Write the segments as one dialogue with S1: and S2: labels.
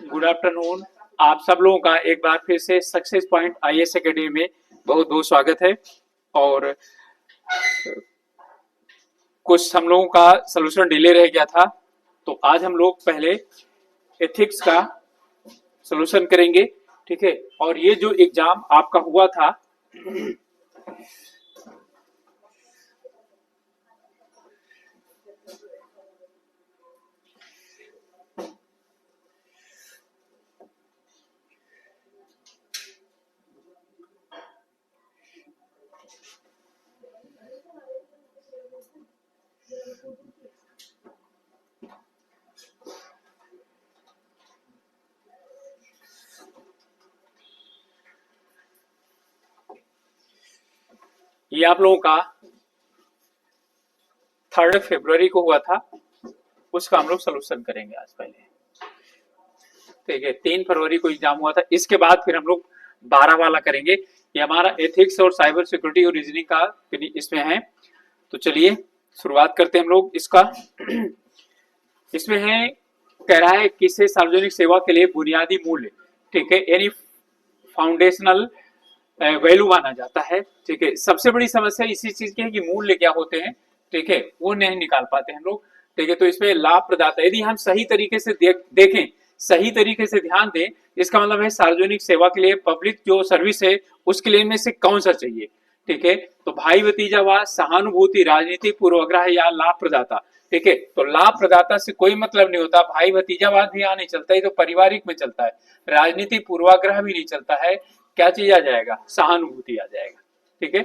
S1: Good afternoon. आप सब लोगों का एक बार फिर से सक्सेस पॉइंट आईएएस एकेडमी में बहुत बहुत स्वागत है। और कुछ हम लोगों का सलूशन डिले रह गया था, तो आज हम लोग पहले एथिक्स का सलूशन करेंगे, ठीक है। और ये जो एग्जाम आपका हुआ था, ये आप लोगों का 3 फरवरी को हुआ था, उसका हम लोग सलूशन करेंगे आज पहले, ठीक है। 3 फरवरी को एग्जाम हुआ था, इसके बाद फिर हम लोग 12 वाला करेंगे। ये हमारा एथिक्स और साइबर सिक्योरिटी और रीजनिंग का इसमें है। तो चलिए शुरुआत करते हैं हम लोग इसका। इसमें है, कह रहा है किसे सार्वजनिक सेवा के लिए बुनियादी मूल्य, ठीक है, यानी फाउंडेशनल वैल्यू माना जाता है, ठीक है। सबसे बड़ी समस्या इसी चीज की है कि मूल्य क्या होते हैं, ठीक है, वो नहीं निकाल पाते हम लोग, ठीक है। तो इसमें लाभ प्रदाता, यदि हम सही तरीके से देखें, सही तरीके से ध्यान दें, इसका मतलब है सार्वजनिक सेवा के लिए, पब्लिक जो सर्विस है उसके लिए में से कौन सा चाहिए, ठीक है। तो भाई भतीजावाद, सहानुभूति, राजनीति, पूर्वाग्रह या लाभ प्रदाता, ठीक है। तो लाभ प्रदाता से कोई मतलब नहीं होता, भाई भतीजावाद भी यहाँ नहीं चलता है, तो पारिवारिक में चलता है। राजनीति, पूर्वाग्रह भी नहीं चलता है, क्या चीज आ जाएगा, सहानुभूति आ जाएगा, ठीक है।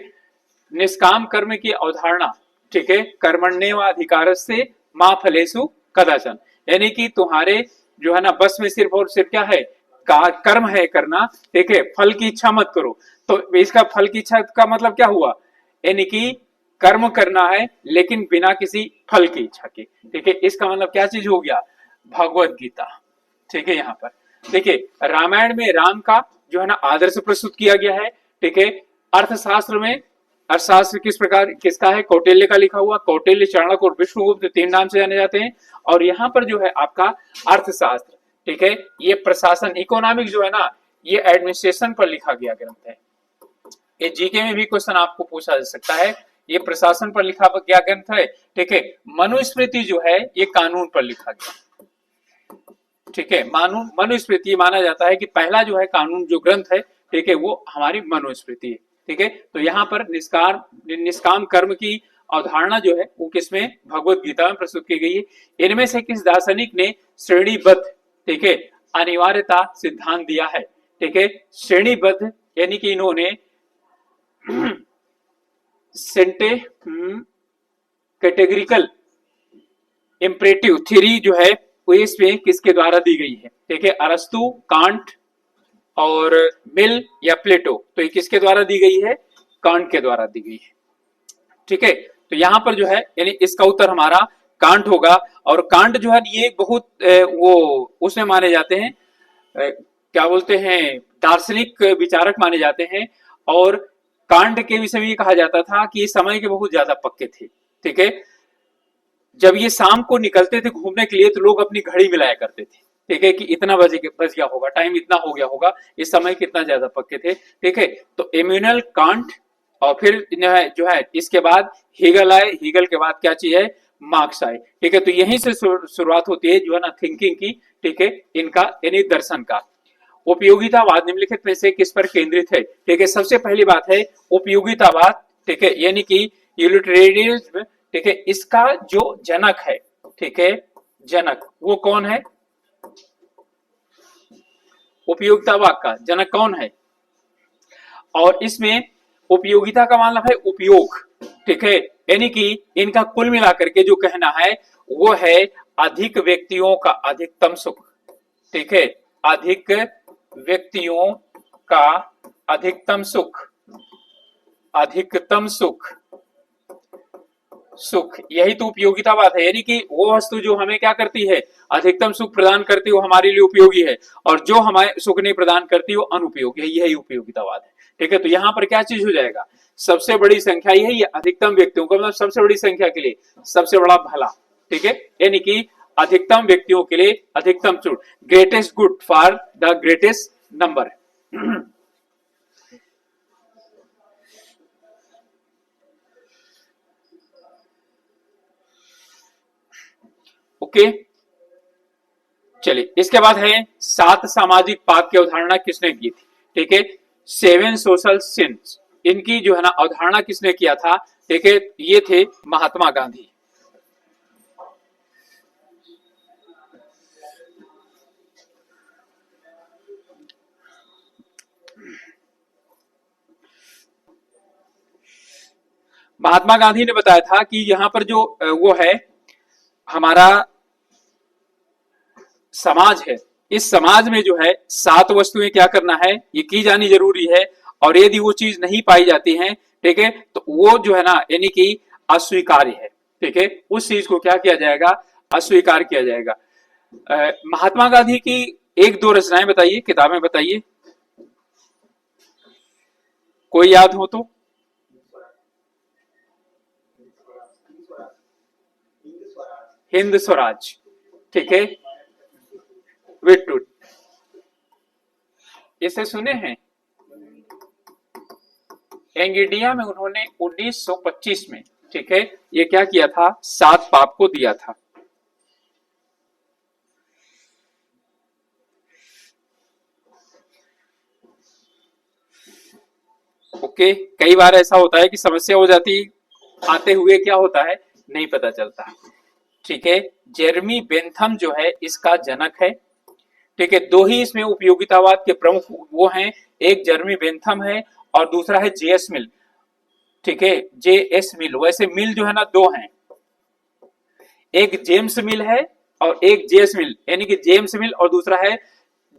S1: निष्काम कर्म की अवधारणा, ठीक है, कर्मण्येवाधिकार से मां फलेषु कदाचन, यानी कि तुम्हारे जो है ना बस में सिर्फ और सिर्फ क्या है, कर्म है करना, ठीक है, फल की इच्छा मत करो। तो इसका फल की इच्छा का मतलब क्या हुआ, यानी कि कर्म करना है लेकिन बिना किसी फल की इच्छा के, ठीक है। इसका मतलब क्या चीज हो गया, भगवत गीता, ठीक है। यहाँ पर देखिए रामायण में राम का जो है ना आदर्श प्रस्तुत किया गया है, ठीक है। अर्थशास्त्र में, अर्थशास्त्र किस प्रकार किसका है, कौटिल्य का लिखा हुआ। कौटिल्य, चाणक्य और विष्णुगुप्त 3 नाम से जाने जाते हैं। और यहाँ पर जो है आपका अर्थशास्त्र, ठीक है, ये प्रशासन, इकोनॉमिक जो है ना, ये एडमिनिस्ट्रेशन पर लिखा गया ग्रंथ है। ये जीके में भी क्वेश्चन आपको पूछा जा सकता है, ये प्रशासन पर लिखा गया ग्रंथ है, ठीक है। मनुस्मृति जो है ये कानून पर लिखा गया, ठीक है। मनुस्मृति माना जाता है कि पहला जो है कानून जो ग्रंथ है, ठीक है, वो हमारी मनुस्मृति है, ठीक है। तो यहाँ पर निष्काम कर्म की अवधारणा जो है वो किसमें, भगवत गीता में प्रस्तुत की गई है। इनमें से किस दार्शनिक ने श्रेणीबद्ध, ठीक है, अनिवार्यता सिद्धांत दिया है, ठीक है। श्रेणीबद्ध यानी कि इन्होंने कैटेगरिकल इंपरेटिव थ्योरी जो है वो इसमें किसके द्वारा दी गई है, ठीक है। अरस्तु, कांट और मिल या प्लेटो, तो ये किसके द्वारा दी गई है, कांट के द्वारा दी गई है, ठीक है। तो यहां पर जो है यानी इसका उत्तर हमारा कांट होगा। और कांट जो है ये बहुत वो उसमें माने जाते हैं, क्या बोलते हैं, दार्शनिक विचारक माने जाते हैं। और कांट के विषय में ये कहा जाता था कि समय के बहुत ज्यादा पक्के थे, ठीक है। जब ये शाम को निकलते थे घूमने के लिए तो लोग अपनी घड़ी मिलाया करते थे, ठीक है, कि इतना बज गया होगा, टाइम इतना हो गया होगा, इस समय कितना ज्यादा पक्के थे, ठीक है। तो इमैनुअल कांट, और फिर जो है इसके बाद हीगल आए, हीगल के बाद क्या चीज है, मार्क्स आए, ठीक है। तो यहीं से शुरुआत होती है जो है ना थिंकिंग की, ठीक है, इनका यानी दर्शन का। उपयोगितावाद निम्नलिखित में से किस पर केंद्रित है, ठीक है। सबसे पहली बात है उपयोगितावाद, ठीक है, यानी कि यूटिलिटेरियनिज्म, ठीक है। इसका जो जनक है, ठीक है, जनक वो कौन है, उपयोगितावाद का जनक कौन है। और इसमें उपयोगिता का मतलब है उपयोग, ठीक है, यानी कि इनका कुल मिलाकर के जो कहना है वो है अधिक व्यक्तियों का अधिकतम सुख, ठीक है, अधिक व्यक्तियों का अधिकतम सुख, अधिकतम सुख, सुख, यही तो उपयोगितावाद है। यानी कि वो वस्तु जो हमें क्या करती है, अधिकतम सुख प्रदान करती है, वो हमारे लिए उपयोगी है, और जो हमें सुख नहीं प्रदान करती वो अनुपयोगी है, यही उपयोगितावाद है, ठीक है। तो यहाँ पर क्या चीज हो जाएगा, सबसे बड़ी संख्या यही है, अधिकतम व्यक्तियों का मतलब सबसे बड़ी संख्या के लिए सबसे बड़ा भला, ठीक है, यानी कि अधिकतम व्यक्तियों के लिए अधिकतम छूट, greatest good for the greatest number. Okay, चलिए इसके बाद है 7 सामाजिक पाप की अवधारणा किसने की थी? ठीक है, 7 सोशल सिंस, इनकी जो है ना अवधारणा किसने किया था? ठीक है, ये थे महात्मा गांधी। महात्मा गांधी ने बताया था कि यहां पर जो वो है हमारा समाज है, इस समाज में जो है 7 वस्तुएं क्या करना है, ये की जानी जरूरी है, और यदि वो चीज नहीं पाई जाती हैं, ठीक है, तो वो जो है ना यानी कि अस्वीकार्य है। ठीक है, उस चीज को क्या किया जाएगा? अस्वीकार किया जाएगा। महात्मा गांधी की 1-2 रचनाएं बताइए, किताबें बताइए, कोई याद हो तो। हिंद स्वराज, ठीक है, विटूट, इसे सुने हैं? एंगिडिया में उन्होंने 1925 में, ठीक है, ये क्या किया था? 7 पाप को दिया था। ओके, कई बार ऐसा होता है कि समस्या हो जाती, आते हुए क्या होता है नहीं पता चलता। ठीक है, जेरमी बेंथम जो है इसका जनक है। ठीक है, 2 ही इसमें उपयोगितावाद के प्रमुख वो हैं, एक जेरमी बेंथम है और दूसरा है जेएस मिल। ठीक है, जेएस मिल, वैसे मिल जो है ना 2 हैं, एक जेम्स मिल है और एक जेएस मिल, यानी कि जेम्स मिल और दूसरा है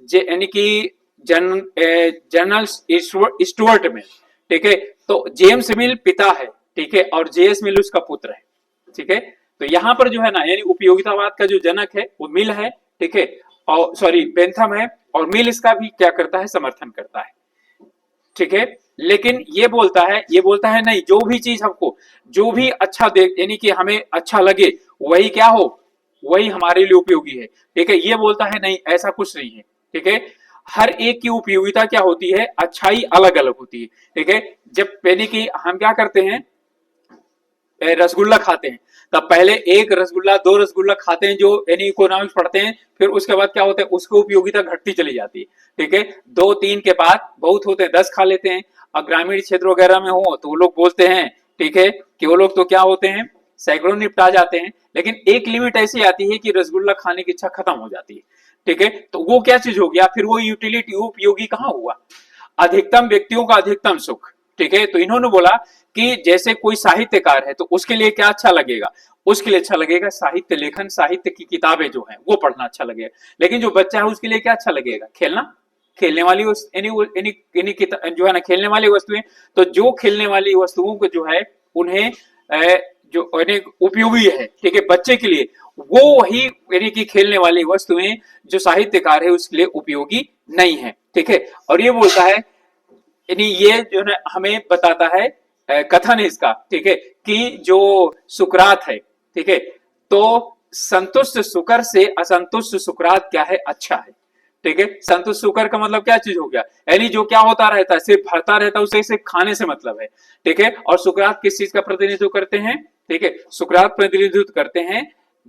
S1: यानी कि जनरल स्टुअर्ट मिल। ठीक है, तो जेम्स मिल पिता है, ठीक है, और जेएस मिल उसका पुत्र है। ठीक है, तो यहां पर जो है ना यानी उपयोगितावाद का जो जनक है वो मिल है, ठीक है, और सॉरी बेंथम है, और मिल इसका भी क्या करता है? समर्थन करता है। ठीक है, लेकिन ये बोलता है नहीं, जो भी चीज हमको जो भी अच्छा देख यानी कि हमें अच्छा लगे वही क्या हो, वही हमारे लिए उपयोगी है। ठीक है, ये बोलता है नहीं, ऐसा कुछ नहीं है। ठीक है, हर एक की उपयोगिता क्या होती है? अच्छाई अलग अलग होती है। ठीक है, जब यानी कि हम क्या करते हैं, रसगुल्ला खाते हैं, तब पहले 1 रसगुल्ला 2 रसगुल्ला खाते हैं जो यानी इकोनॉमिक्स पढ़ते हैं, फिर उसके बाद क्या होता है, उसकी उपयोगिता घटती चली जाती है। ठीक है, 2-3 के बाद बहुत होते हैं 10 खा लेते हैं। और ग्रामीण क्षेत्र वगैरह में हो तो वो लोग बोलते हैं, ठीक है, कि वो लोग तो क्या होते हैं, सैकड़ों निपटा जाते हैं। लेकिन एक लिमिट ऐसी आती है कि रसगुल्ला खाने की इच्छा खत्म हो जाती है। ठीक है, तो वो क्या चीज हो गया फिर? वो यूटिलिटी, उपयोगी कहां हुआ? अधिकतम व्यक्तियों का अधिकतम सुख। ठीक है, तो इन्होंने बोला कि जैसे कोई साहित्यकार है तो उसके लिए क्या अच्छा लगेगा? उसके लिए अच्छा लगेगा साहित्य लेखन, साहित्य की किताबें जो हैं वो पढ़ना अच्छा लगेगा। लेकिन जो बच्चा है उसके लिए क्या अच्छा लगेगा? खेलना, खेलने वाली जो है ना खेलने वाली वस्तुएं। तो जो खेलने वाली वस्तुओं को जो है उन्हें जो उपयोगी है, ठीक है, बच्चे के लिए, वो वही यानी कि खेलने वाली वस्तुएं जो साहित्यकार है उसके लिए उपयोगी नहीं है। ठीक है, और ये बोलता है यानी ये जो है हमें बताता है कथन इसका, ठीक है, कि जो सुकरात है, ठीक है, तो संतुष्ट सुकर से असंतुष्ट सुकरात क्या है? अच्छा है। ठीक है, संतुष्ट सुकर का मतलब क्या चीज हो गया? यानी जो क्या होता रहता है, सिर्फ भरता रहता है, उसे सिर्फ खाने से मतलब है। ठीक है, और सुकरात किस चीज का प्रतिनिधित्व करते हैं? ठीक है, सुकरात प्रतिनिधित्व करते हैं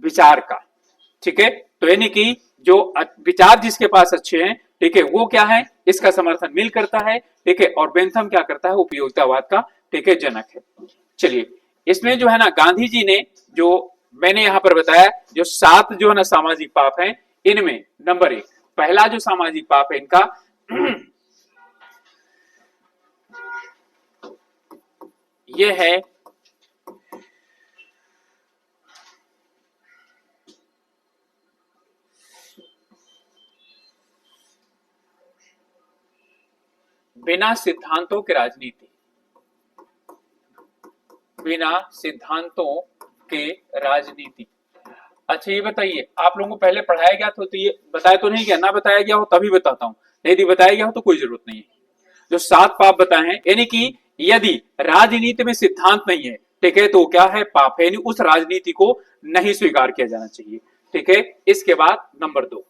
S1: विचार का। ठीक है, तो यानी कि जो विचार जिसके पास अच्छे हैं, ठीक है, वो क्या है? इसका समर्थन मिल करता है। ठीक है, और बेंथम क्या करता है? उपयोगितावाद का, ठीक है, जनक है। चलिए, इसमें जो है ना गांधी जी ने जो मैंने यहां पर बताया, जो 7 जो है ना सामाजिक पाप हैं, इनमें नंबर 1 पहला जो सामाजिक पाप है इनका ये है बिना सिद्धांतों की राजनीति। बिना सिद्धांतों के राजनीति। अच्छा ये बताइए, आप लोगों को पहले पढ़ाया गया तो ये बताया तो नहीं गया? ना बताया गया हो तभी बताता हूं, यदि बताया गया हो तो कोई जरूरत नहीं है। जो 7 पाप बताए हैं, यानी कि यदि राजनीति में सिद्धांत नहीं है, ठीक है, तो क्या है? पाप है, यानी उस राजनीति को नहीं स्वीकार किया जाना चाहिए। ठीक है। इसके बाद नंबर 2,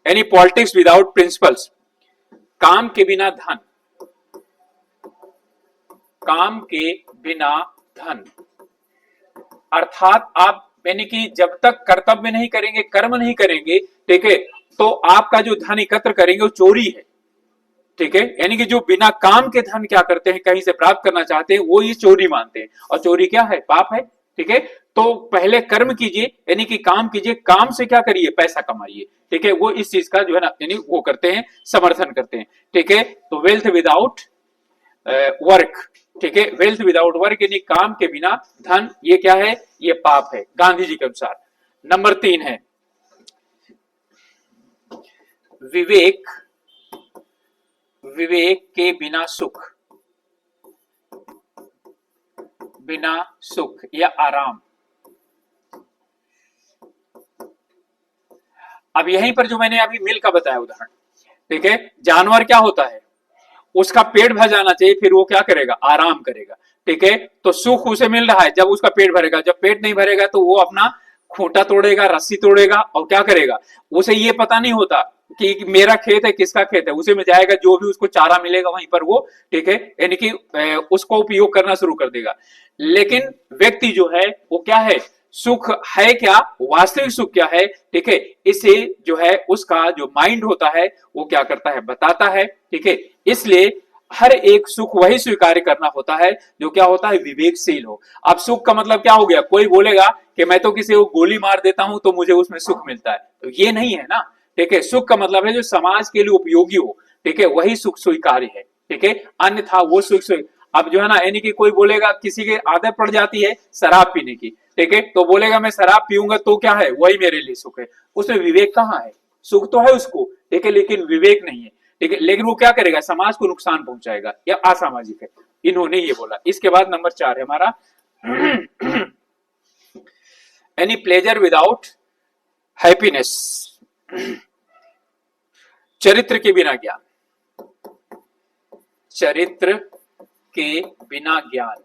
S1: यानी पॉलिटिक्स विदाउट प्रिंसिपल्स, काम के बिना धन, काम के बिना धन, अर्थात आप यानी कि जब तक कर्तव्य नहीं करेंगे, कर्म नहीं करेंगे, ठीक है, तो आपका जो धन एकत्र करेंगे वो चोरी है, ठीक है। यानी कि जो बिना काम के धन क्या करते हैं, कहीं से प्राप्त करना चाहते हैं, वो ये चोरी मानते हैं, और चोरी क्या है, पाप है, ठीक है। तो पहले कर्म कीजिए, यानी कि काम कीजिए, काम से क्या करिए, पैसा कमाइए, ठीक है। वो इस चीज का जो है ना, यानी वो करते हैं, समर्थन करते हैं, ठीक है। तो वेल्थ विदाउट वर्क, ठीक है, वेल्थ विदाउट वर्क यानी काम के बिना धन, ये क्या है, ये पाप है गांधी जी के अनुसार। नंबर 3 है विवेक, विवेक के बिना सुख, बिना सुख या आराम। अब यहीं पर जो मैंने अभी मिल का बताया उदाहरण, ठीक है, जानवर क्या होता है, उसका पेट भर जाना चाहिए, फिर वो क्या करेगा, आराम करेगा, ठीक है। तो सुख उसे मिल रहा है जब उसका पेट भरेगा, जब पेट नहीं भरेगा तो वो अपना खूंटा तोड़ेगा, रस्सी तोड़ेगा, और क्या करेगा, उसे ये पता नहीं होता कि मेरा खेत है किसका खेत है, उसे में जाएगा, जो भी उसको चारा मिलेगा वहीं पर वो, ठीक है, यानी कि उसको उपयोग करना शुरू कर देगा। लेकिन व्यक्ति जो है वो क्या है, सुख है क्या, वास्तविक सुख क्या है, ठीक है, इसे जो है उसका जो माइंड होता है वो क्या करता है, बताता है, ठीक है। इसलिए हर एक सुख वही स्वीकार करना होता है जो क्या होता है, विवेकशील हो। अब सुख का मतलब क्या हो गया, कोई बोलेगा कि मैं तो किसी को गोली मार देता हूं तो मुझे उसमें सुख मिलता है, तो ये नहीं है ना, ठीक है। सुख का मतलब है जो समाज के लिए उपयोगी हो, ठीक है, वही सुख स्वीकार्य है, ठीक है, अन्यथा वो सुख। अब जो है ना, यानी कि कोई बोलेगा, किसी की आदत पड़ जाती है शराब पीने की, ठीक है, तो बोलेगा मैं शराब पीऊंगा तो क्या है, वही मेरे लिए सुख है, उसमें विवेक कहाँ है, सुख तो है उसको, ठीक है, लेकिन विवेक नहीं है, ठीक है। लेकिन वो क्या करेगा, समाज को नुकसान पहुंचाएगा, या असामाजिक है, इन्होंने ये बोला। इसके बाद नंबर 4 है हमारा एनी प्लेजर विदाउट हैप्पीनेस, चरित्र के बिना ज्ञान, चरित्र के बिना ज्ञान,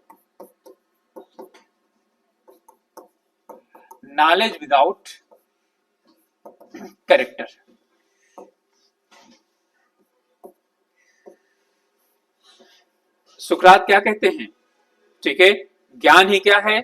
S1: नॉलेज विदाउट कैरेक्टर। सुकरात क्या कहते हैं, ठीक है, ज्ञान ही क्या है,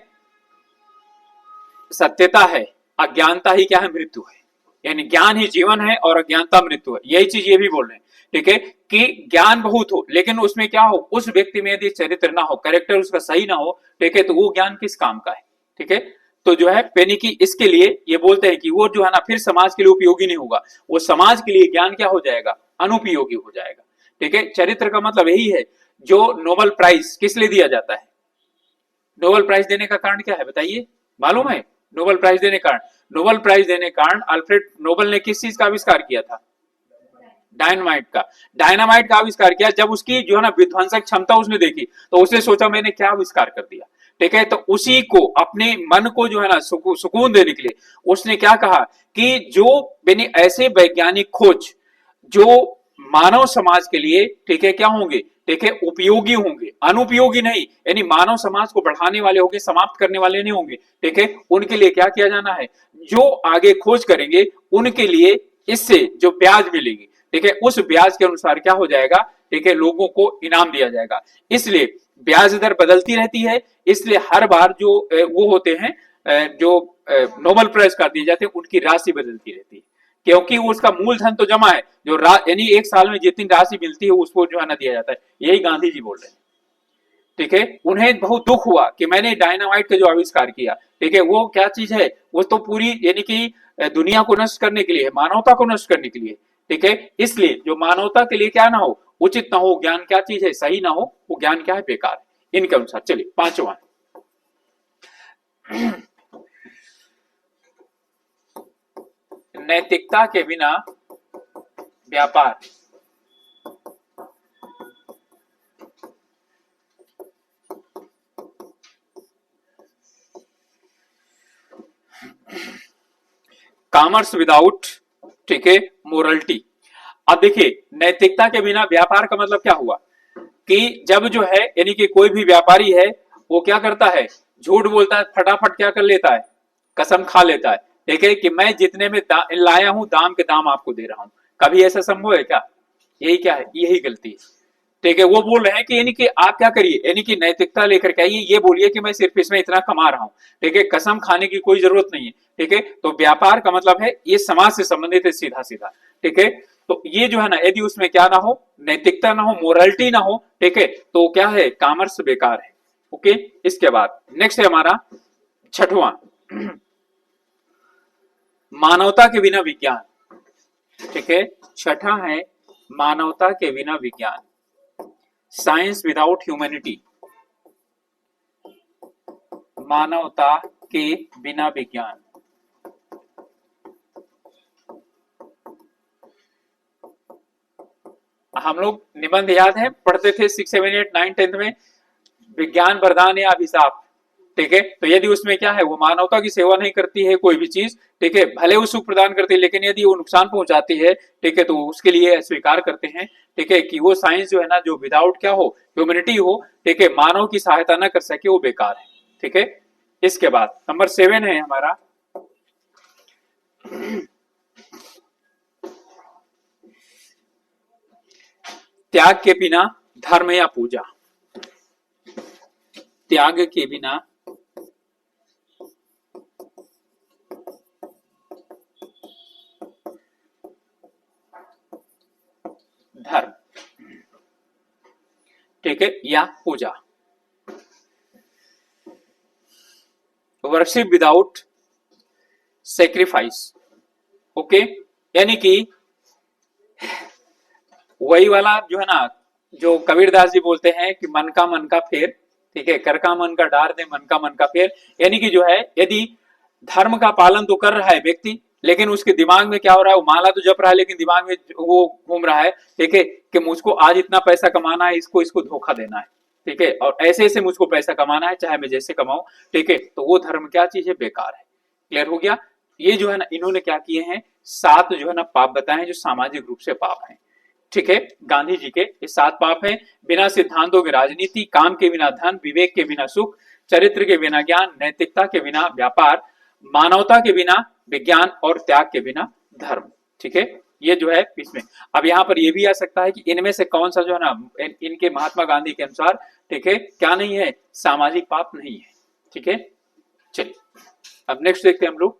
S1: सत्यता है, अज्ञानता ही क्या है, मृत्यु है। यानी ज्ञान ही जीवन है और अज्ञानता मृत्यु है, यही चीज ये भी बोल रहे हैं, ठीक है, कि ज्ञान बहुत हो लेकिन उसमें क्या हो, उस व्यक्ति में यदि चरित्र ना हो, कैरेक्टर उसका सही ना हो, ठीक है, तो वो ज्ञान किस काम का है, ठीक है। तो जो है पेनी की इसके लिए ये बोलते हैं कि वो जो है ना फिर समाज के लिए उपयोगी नहीं होगा, वो समाज के लिए ज्ञान क्या हो जाएगा, अनुपयोगी हो जाएगा, ठीक है। चरित्र का मतलब यही है, जो नोबेल प्राइज किस लिए दिया जाता है, नोबेल प्राइज देने का कारण क्या है बताइए, मालूम है, नोबेल प्राइज देने कारण, नोबेल प्राइज देने कारण अल्फ्रेड नोबेल ने किस चीज का आविष्कार किया था, डायनामाइट का, डायनामाइट का आविष्कार किया। जब उसकी जो है ना विध्वंसक क्षमता उसने देखी तो उसने सोचा मैंने क्या आविष्कार कर दिया, ठीक है। तो उसी को अपने मन को जो है ना सुकून देने के लिए उसने क्या कहा कि जो यानी ऐसे वैज्ञानिक खोज जो मानव समाज के लिए, ठीक है, क्या होंगे, ठीक है, उपयोगी होंगे, अनुपयोगी नहीं, यानी मानव समाज को बढ़ाने वाले होंगे, समाप्त करने वाले नहीं होंगे, ठीक है, उनके लिए क्या किया जाना है, जो आगे खोज करेंगे उनके लिए इससे जो ब्याज मिलेगी, ठीक है, उस ब्याज के अनुसार क्या हो जाएगा, ठीक है, लोगों को इनाम दिया जाएगा। इसलिए ब्याज दर बदलती रहती है, इसलिए हर बार जो वो होते हैं जो नोबेल पुरस्कार दिए जाते हैं उनकी राशि बदलती रहती है, क्योंकि उसका मूलधन तो जमा है, जो यानी एक साल में जितनी राशि मिलती है उसको जो है ना दिया जाता है, यही गांधी जी बोल रहे हैं, ठीक है। उन्हें बहुत दुख हुआ कि मैंने डायनामाइट का जो आविष्कार किया, ठीक है, वो क्या चीज है, वो तो पूरी यानी कि दुनिया को नष्ट करने के लिए, मानवता को नष्ट करने के लिए, ठीक है। इसलिए जो मानवता के लिए क्या ना हो, उचित ना हो, ज्ञान क्या चीज है, सही ना हो, वो ज्ञान क्या है, बेकार है, इनके अनुसार। चलिए 5वां, नैतिकता के बिना व्यापार, कॉमर्स विदाउट, ठीक है, मोरलिटी। अब देखिए नैतिकता के बिना व्यापार का मतलब क्या हुआ कि जब जो है यानी कि कोई भी व्यापारी है वो क्या करता है, झूठ बोलता है, फटाफट क्या कर लेता है, कसम खा लेता है, ठीक है, कि मैं जितने में लाया हूं दाम के दाम आपको दे रहा हूं। कभी ऐसा संभव है क्या? यही क्या है, यही गलती है। ठीक है, वो बोल रहे हैं कि यानी कि आप क्या करिए, यानी कि नैतिकता लेकर के आइए, ये बोलिए कि मैं सिर्फ इसमें इतना कमा रहा हूं। ठीक है, कसम खाने की कोई जरूरत नहीं है। ठीक है, तो व्यापार का मतलब है ये समाज से संबंधित है सीधा सीधा। ठीक है, तो ये जो है ना, यदि उसमें क्या ना हो, नैतिकता ना हो, मोरालिटी ना हो, ठीक है, तो क्या है, कॉमर्स बेकार है। ओके, इसके बाद नेक्स्ट है हमारा छठवां, मानवता के बिना विज्ञान। ठीक है, छठा है मानवता के बिना विज्ञान, साइंस विदाउट ह्यूमैनिटी, मानवता के बिना विज्ञान। हम लोग निबंध याद है, पढ़ते थे 6, 7, 8, 9, 10 में, विज्ञान वरदान या अभिशाप। ठीक है, तो यदि उसमें क्या है, वो मानवता की सेवा नहीं करती है कोई भी चीज, ठीक है, भले वो सुख प्रदान करती है, लेकिन यदि वो नुकसान पहुंचाती है, ठीक है, तो उसके लिए स्वीकार करते हैं। ठीक है, कि वो साइंस जो है ना, जो विदाउट क्या हो, ह्यूमैनिटी हो, ठीक है, मानव की सहायता ना कर सके, वो बेकार है। ठीक है, इसके बाद नंबर 7 है हमारा त्याग के बिना धर्म या पूजा, त्याग के बिना धर्म, ठीक है, या पूजा, वर्शिप विदाउट सेक्रीफाइस। ओके, यानी कि वही वाला जो है ना, जो कबीरदास जी बोलते हैं कि मन का फेर, ठीक है, कर का मन का डार दे, मन का फेर। यानी कि जो है, यदि धर्म का पालन तो कर रहा है व्यक्ति, लेकिन उसके दिमाग में क्या हो रहा है, वो माला तो जप रहा है, लेकिन दिमाग में वो घूम रहा है, ठीक है, कि मुझको आज इतना पैसा कमाना है, इसको इसको धोखा देना है। ठीक है, और ऐसे ऐसे मुझको पैसा कमाना है, चाहे मैं जैसे कमाऊं। ठीक है, तो वो धर्म क्या चीज है, बेकार है। क्लियर हो गया? ये जो है ना, इन्होंने क्या किए हैं, 7 जो है ना पाप बताए, जो सामाजिक रूप से पाप है। ठीक है, गांधी जी के ये 7 पाप हैं: बिना सिद्धांतों के राजनीति, काम के बिना धन, विवेक के बिना सुख, चरित्र के बिना ज्ञान, नैतिकता के बिना व्यापार, मानवता के बिना विज्ञान और त्याग के बिना धर्म। ठीक है, ये जो है इसमें। अब यहाँ पर ये भी आ सकता है कि इनमें से कौन सा जो है ना, इनके महात्मा गांधी के अनुसार, ठीक है, क्या नहीं है, सामाजिक पाप नहीं है। ठीक है, चलिए अब नेक्स्ट देखते हैं हम लोग।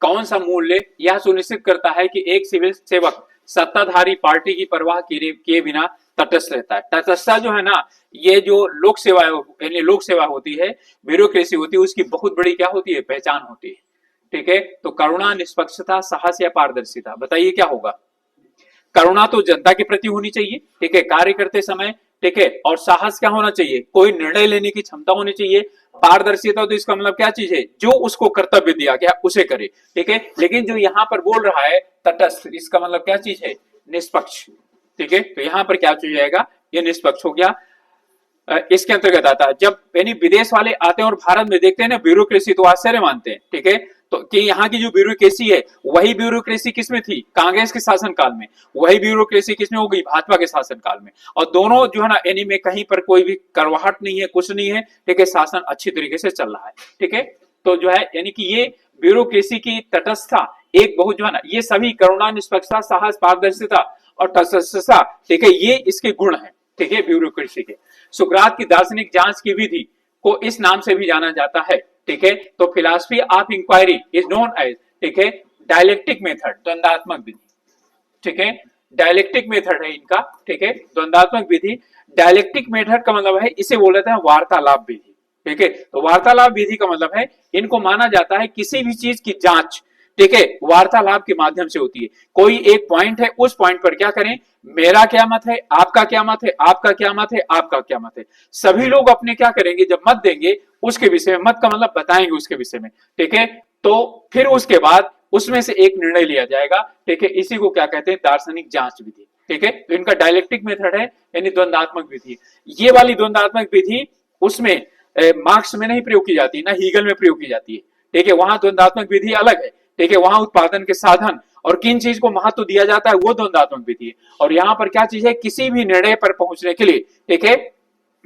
S1: कौन सा मूल्य यह सुनिश्चित करता है कि एक सिविल सेवक सत्ताधारी पार्टी की परवाह किए बिना तटस्थ रहता है? तटस्थता जो है ना, ये जो लोक सेवा, यानी लोक सेवा होती है, ब्यूरोक्रेसी होती है, उसकी बहुत बड़ी क्या होती है, पहचान होती है। ठीक है, तो करुणा, निष्पक्षता, साहस या पारदर्शिता, बताइए क्या होगा? करुणा तो जनता के प्रति होनी चाहिए, ठीक है, कार्य करते समय। ठीक है, और साहस क्या होना चाहिए, कोई निर्णय लेने की क्षमता होनी चाहिए। पारदर्शिता तो इसका मतलब क्या चीज है, जो उसको कर्तव्य दिया गया उसे करे। ठीक है, लेकिन जो यहाँ पर बोल रहा है तटस्थ, इसका मतलब क्या चीज है, निष्पक्ष। ठीक है, तो यहाँ पर क्या चीज आएगा, ये निष्पक्ष हो गया। इसके अंतर्गत आता है, जब यानी विदेश वाले आते हैं और भारत में देखते हैं ना ब्यूरोक्रेसी, तो आश्चर्य मानते हैं। ठीक है, तो कि यहाँ की जो ब्यूरोक्रेसी है, वही ब्यूरोक्रेसी किसमें थी, कांग्रेस के शासनकाल में। वही ब्यूरोक्रेसी किसमें हो गई, भाजपा के शासनकाल में। और दोनों जो है ना, यानी में कहीं पर कोई भी करवाहट नहीं है, कुछ नहीं है। ठीक है, शासन अच्छी तरीके से चल रहा है। ठीक है, तो जो है यानी कि ये ब्यूरोक्रेसी की तटस्थता एक बहुत जो है ना, ये सभी करुणा, निष्पक्षता, साहस, पारदर्शिता और तटस्थता, ठीक है, ये इसके गुण है। ठीक है, ब्यूरोक्रेसी के। सुकरात की दार्शनिक जांच की विधि को इस नाम से भी जाना जाता है। ठीक है, तो philosophy of inquiry is known as, ठीक है, डायलेक्टिक मेथड, द्वंदात्मक विधि। ठीक है, डायलेक्टिक मेथड है इनका। ठीक है, द्वंदात्मक विधि, डायलेक्टिक मेथड का मतलब है, इसे बोल रहे हैं वार्तालाप विधि। ठीक है, तो वार्तालाप विधि का मतलब है, इनको माना जाता है किसी भी चीज की जांच, ठीक है, वार्तालाप के माध्यम से होती है। कोई एक पॉइंट है, उस पॉइंट पर क्या करें, मेरा क्या मत है, आपका क्या मत है, आपका क्या मत है, आपका क्या मत है, सभी लोग अपने क्या करेंगे, जब मत देंगे उसके विषय में, मत का मतलब बताएंगे उसके विषय में। ठीक है, तो फिर उसके बाद उसमें से एक निर्णय लिया जाएगा। ठीक है, इसी को क्या कहते हैं, दार्शनिक जांच विधि। ठीक है, तो इनका डायलेक्टिक मेथड है, यानी द्वंदात्मक विधि। ये वाली द्वंदात्मक विधि उसमें मार्क्स में नहीं प्रयोग की जाती, ना हीगल में प्रयोग की जाती है। ठीक है, वहां द्वंदात्मक विधि अलग है। ठीक है, वहां उत्पादन के साधन और किन चीज को महत्व दिया जाता है, वो द्वंद्वात्मक विधि है। और यहाँ पर क्या चीज है, किसी भी निर्णय पर पहुंचने के लिए, ठीक है,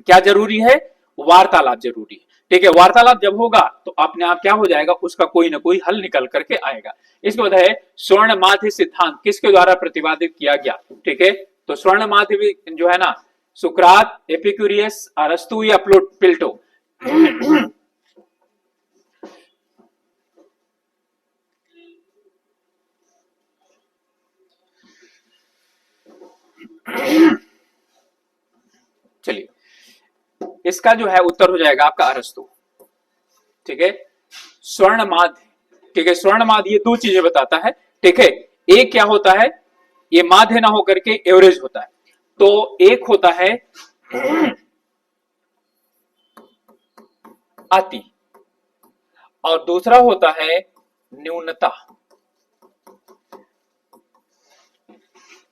S1: क्या जरूरी है, वार्तालाप जरूरी है। ठीक है, वार्तालाप जब होगा तो अपने आप क्या हो जाएगा, उसका कोई ना कोई हल निकल करके आएगा। इसके बाद है स्वर्ण माध्य सिद्धांत किसके द्वारा प्रतिपादित किया गया। ठीक है, तो स्वर्ण माध्य जो है ना, सुकरात, एपिक्यूरियस, अरस्तु या प्लेटो। चलिए, इसका जो है उत्तर हो जाएगा आपका अरस्तु। ठीक है, स्वर्ण माध्य, ठीक है, स्वर्ण माध्य ये दो चीजें बताता है। ठीक है, एक क्या होता है, ये माध्य ना होकर के एवरेज होता है। तो एक होता है अति और दूसरा होता है न्यूनता।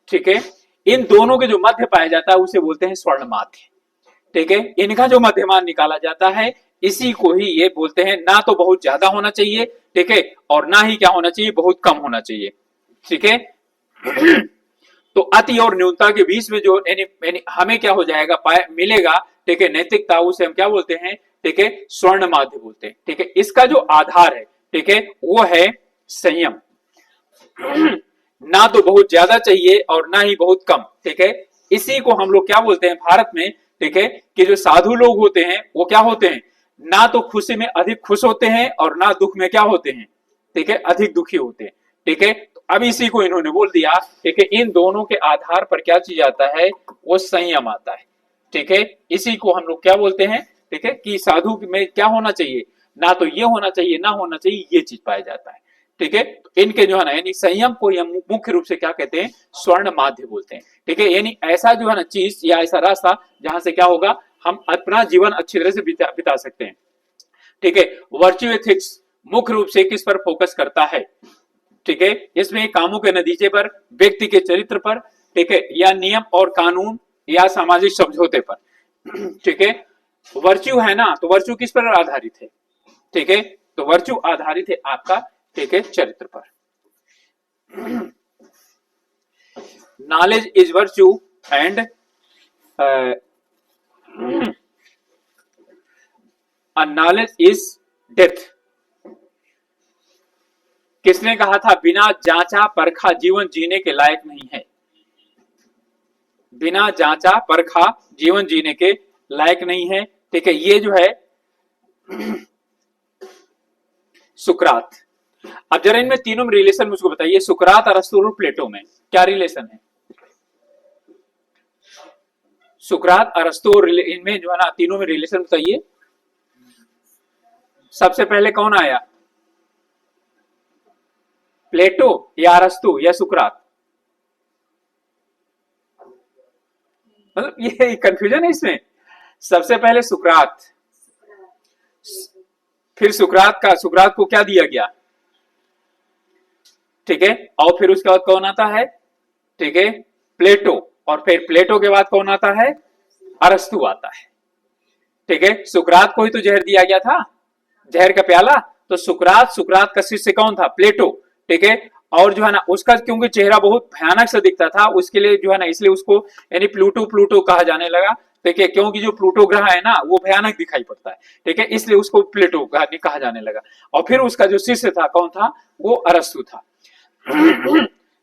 S1: ठीक है, इन दोनों के जो मध्य पाया जाता है उसे बोलते हैं स्वर्ण माध्य। ठीक है, इनका जो मध्यमान निकाला जाता है इसी को ही ये बोलते हैं। ना तो बहुत ज्यादा होना चाहिए, ठीक है, और ना ही क्या होना चाहिए, बहुत कम होना चाहिए। ठीक है, तो अति और न्यूनता के बीच में जो हमें क्या हो जाएगा, मिलेगा, ठीक है, नैतिकता, उसे हम क्या बोलते हैं, ठीक है, स्वर्ण माध्य बोलते हैं। ठीक है, इसका जो आधार है, ठीक है, वो है संयम। ना तो बहुत ज्यादा चाहिए और ना ही बहुत कम। ठीक है, इसी को हम लोग क्या बोलते हैं भारत में, ठीक है, कि जो साधु लोग होते हैं वो क्या होते हैं, ना तो खुशी में अधिक खुश होते हैं और ना दुख में क्या होते हैं, ठीक है, अधिक दुखी होते हैं। ठीक है, तो अब इसी को इन्होंने बोल दिया, ठीक है, इन दोनों के आधार पर क्या चीज आता है, वो संयम आता है। ठीक है, इसी को हम लोग क्या बोलते हैं, ठीक है, कि साधु में क्या होना चाहिए, ना तो ये होना चाहिए ना होना चाहिए, ये चीज पाया जाता है। ठीक है, तो इनके जो है ना, यानी संयम को हम मुख्य रूप से क्या कहते हैं, स्वर्ण माध्य बोलते हैं। ठीक है, यानी ऐसा जो है ना चीज या ऐसा रास्ता जहां से क्या होगा, हम अपना जीवन अच्छी तरह से बिता सकते हैं। ठीक है, वर्च्यू एथिक्स मुख्य रूप से किस पर फोकस करता है, ठीक है, इसमें कामों के नतीजे पर, व्यक्ति के चरित्र पर, ठीक है, या नियम और कानून या सामाजिक समझौते पर। ठीक है, वर्च्यू है ना, तो वर्च्यू किस पर आधारित है, ठीक है, तो वर्च्यू आधारित है आपका, ठीक है, चरित्र पर। Knowledge is virtue and knowledge is death. किसने कहा था, बिना जांचा परखा जीवन जीने के लायक नहीं है। बिना जांचा परखा जीवन जीने के लायक नहीं है। ठीक है, ये जो है सुकरात। अब जरा इनमें तीनों में रिलेशन मुझको बताइए, सुकरात, अरस्तु और प्लेटो में क्या रिलेशन है। सुकरात, अरस्तु और इनमें जो है ना तीनों में रिलेशन बताइए। सबसे पहले कौन आया, प्लेटो या अरस्तु या सुकरात। मतलब ये कंफ्यूजन है इसमें। सबसे पहले सुकरात, फिर सुकरात को क्या दिया गया, ठीक है, और फिर उसके बाद कौन आता है, ठीक है, प्लेटो, और फिर प्लेटो के बाद कौन आता है, अरस्तु आता है। ठीक है, सुकरात को ही तो जहर दिया गया था, जहर का प्याला। तो सुकरात का शिष्य कौन था, प्लेटो। ठीक है, और जो है ना उसका क्योंकि चेहरा बहुत भयानक सा दिखता था, उसके लिए जो है ना इसलिए उसको यानी प्लूटो कहा जाने लगा। ठीक है, क्योंकि जो प्लूटो ग्रह है ना वो भयानक दिखाई पड़ता है। ठीक है, इसलिए उसको प्लेटो कहा जाने लगा। और फिर उसका जो शिष्य था कौन था, वो अरस्तु था।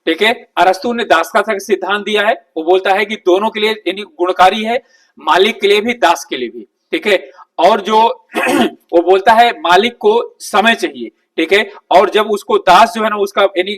S1: ठीक है, अरस्तु ने दास का सिद्धांत दिया है। वो बोलता है कि दोनों के लिए यानी गुणकारी है, मालिक के लिए भी दास के लिए भी। ठीक है, और जो वो बोलता है मालिक को समय चाहिए। ठीक है, और जब उसको दास जो है ना उसका यानी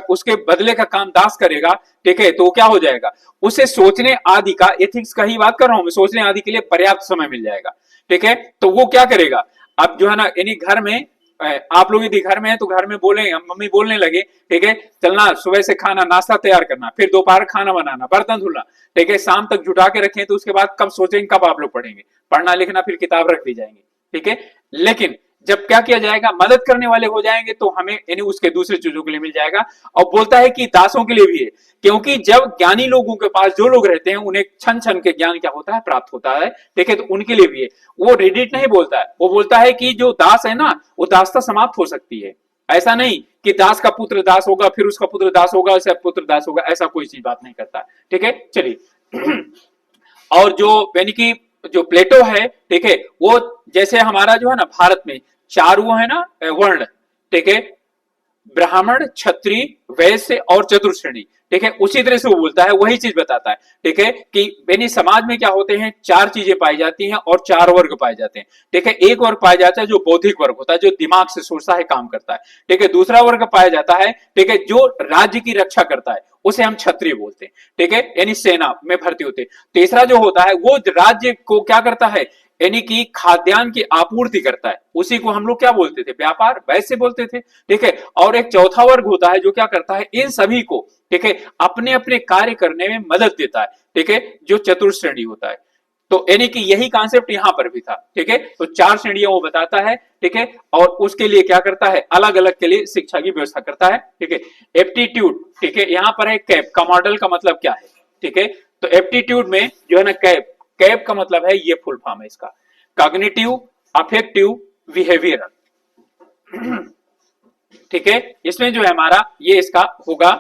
S1: उसके बदले का काम दास करेगा, ठीक है, तो क्या हो जाएगा, उसे सोचने आदि का, एथिक्स का ही बात कर रहा हूं मैं, सोचने आदि के लिए पर्याप्त समय मिल जाएगा। ठीक है, तो वो क्या करेगा, अब जो है ना यानी घर में आप लोग यदि घर में है तो घर में बोले, मम्मी बोलने लगे, ठीक है, चलना सुबह से खाना नाश्ता तैयार करना, फिर दोपहर खाना बनाना, बर्तन धुलना, ठीक है, शाम तक जुटा के रखें, तो उसके बाद कब सोचेंगे कब आप लोग पढ़ेंगे, पढ़ना लिखना फिर किताब रख दी जाएंगी। ठीक है, लेकिन जब क्या किया जाएगा, मदद करने वाले हो जाएंगे तो हमें यानी उसके दूसरे चीजों के लिए मिल जाएगा। और बोलता है कि दासों के लिए भी है, क्योंकि जब ज्ञानी लोगों के पास जो लोग रहते हैं उन्हें क्षण क्षण के ज्ञान क्या होता है, प्राप्त होता है। ठीक है, तो उनके लिए भी है। वो रेडिट नहीं बोलता है, वो बोलता है कि जो दास है ना वो दासता समाप्त हो सकती है। ऐसा नहीं कि दास का पुत्र दास होगा, फिर उसका पुत्र दास होगा, उसका पुत्र दास होगा, ऐसा कोई चीज बात नहीं करता। ठीक है, चलिए। और जो यानी कि जो प्लेटो है, ठीक है, वो जैसे हमारा जो है ना भारत में चार वो है ना वर्ण, ठीक है, ब्राह्मण, क्षत्रिय, वैश्य और चतुर्श्रेणी, ठीक है, उसी तरह से वो बोलता है, वही चीज बताता है। ठीक है, कि यानी समाज में क्या होते हैं, चार चीजें पाई जाती हैं और चार वर्ग पाए जाते हैं। ठीक है, एक वर्ग पाया जाता है जो बौद्धिक वर्ग होता है, जो दिमाग से सोचता है, काम करता है। ठीक है, दूसरा वर्ग पाया जाता है, ठीक है, जो राज्य की रक्षा करता है, उसे हम क्षत्रिय बोलते हैं। ठीक है, यानी सेना में भर्ती होते हैं। तीसरा जो होता है वो राज्य को क्या करता है, यानी कि खाद्यान्न की आपूर्ति करता है, उसी को हम लोग क्या बोलते थे, व्यापार, वैसे बोलते थे। ठीक है, और एक चौथा वर्ग होता है जो क्या करता है, इन सभी को, ठीक है, अपने अपने कार्य करने में मदद देता है। ठीक है, जो चतुर्श्रेणी होता है। तो यानी कि यही कॉन्सेप्ट यहां पर भी था। ठीक है, तो चार श्रेणियां वो बताता है। ठीक है, और उसके लिए क्या करता है, अलग अलग के लिए शिक्षा की व्यवस्था करता है। ठीक है, एप्टीट्यूड, ठीक है, यहां पर है कैप का मॉडल का मतलब क्या है। ठीक है, तो एप्टीट्यूड में जो है ना कैप, कैप का मतलब है, ये फुल फॉर्म है इसका, कॉग्निटिव, अफेक्टिव, बिहेवियरल। ठीक है, इसमें जो है हमारा ये इसका होगा।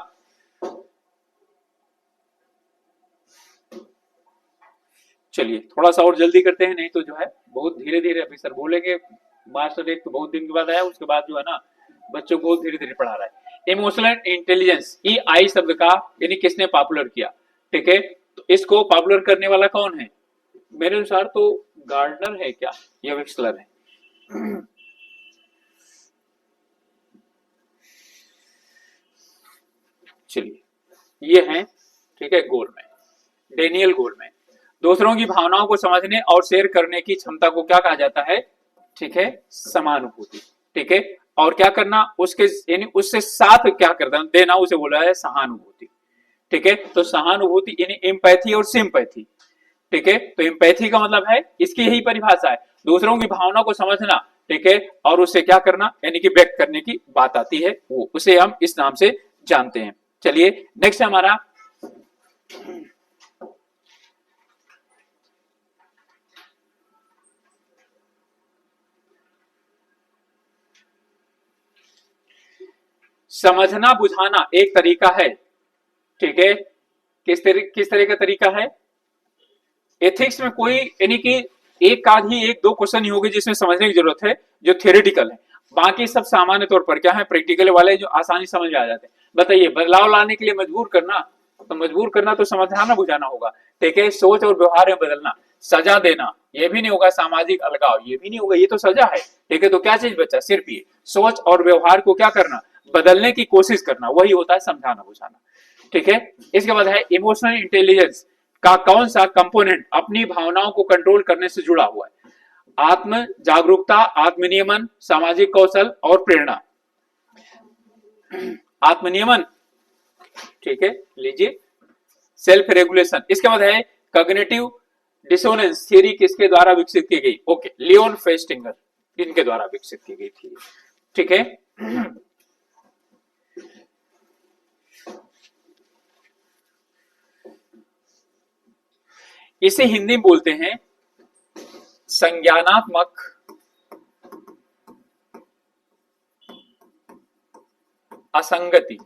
S1: चलिए थोड़ा सा और जल्दी करते हैं, नहीं तो जो है बहुत धीरे धीरे अभी सर बोलेंगे। मास्टर एक तो बहुत दिन के बाद आया, उसके बाद जो है ना बच्चों को बहुत धीरे धीरे पढ़ा रहा है। इमोशनल इंटेलिजेंस, ई आई शब्द का यानी किसने पॉपुलर किया। ठीक है, तो इसको पॉपुलर करने वाला कौन है, मेरे अनुसार तो गार्डनर है क्या या विक्सलर है। चलिए ये है, ठीक है, गोलमैन, डेनियल गोलमैन। दूसरों की भावनाओं को समझने और शेयर करने की क्षमता को क्या कहा जाता है, ठीक है, समानुभूति। ठीक है, और क्या करना उसके यानी उससे साथ क्या करना देना, उसे बोला है सहानुभूति। ठीक है, तो सहानुभूति यानी एम्पैथी और सिंपैथी। ठीक है, तो एम्पैथी का मतलब है, इसकी यही परिभाषा है, दूसरों की भावना को समझना। ठीक है, और उससे क्या करना यानी कि व्यक्त करने की बात आती है, वो उसे हम इस नाम से जानते हैं। चलिए नेक्स्ट हमारा समझना बुझाना एक तरीका है। ठीक है, किस तरह का तरीका है, एथिक्स में कोई यानी कि एक आध ही एक दो क्वेश्चन ही होंगे जिसमें समझने की जरूरत है, जो थियोरेटिकल है। बाकी सब सामान्य तौर पर क्या है, प्रैक्टिकल वाले जो आसानी समझ में आ जाते हैं। बताइए, बदलाव लाने के लिए मजबूर करना, तो मजबूर करना तो समझाना बुझाना होगा। ठीक है, सोच और व्यवहार में बदलना, सजा देना, ये भी नहीं होगा, सामाजिक अलगाव ये भी नहीं होगा, ये तो सजा है। ठीक है, तो क्या चीज बचा, सिर्फ ये सोच और व्यवहार को क्या करना, बदलने की कोशिश करना, वही होता है समझाना बुझाना। ठीक है, इसके बाद है इमोशनल इंटेलिजेंस का कौन सा कंपोनेंट अपनी भावनाओं को कंट्रोल करने से जुड़ा हुआ है, आत्म जागरूकता, आत्मनियमन, सामाजिक कौशल और प्रेरणा। आत्मनियमन, ठीक है, लीजिए, सेल्फ रेगुलेशन। इसके बाद है कॉग्निटिव डिसोनेंस थ्योरी, किसके द्वारा विकसित की गई, ओके, लियोन फेस्टिंगर, इनके द्वारा विकसित की गई थी। ठीक है, इसे हिंदी में बोलते हैं संज्ञानात्मक असंगति,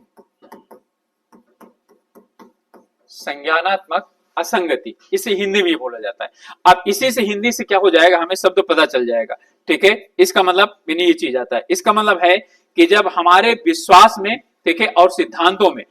S1: संज्ञानात्मक असंगति, इसे हिंदी में बोला जाता है। अब इसी से हिंदी से क्या हो जाएगा, हमें शब्द पता चल जाएगा। ठीक है, इसका मतलब ये चीज आता है, इसका मतलब है कि जब हमारे विश्वास में, ठीक है, और सिद्धांतों में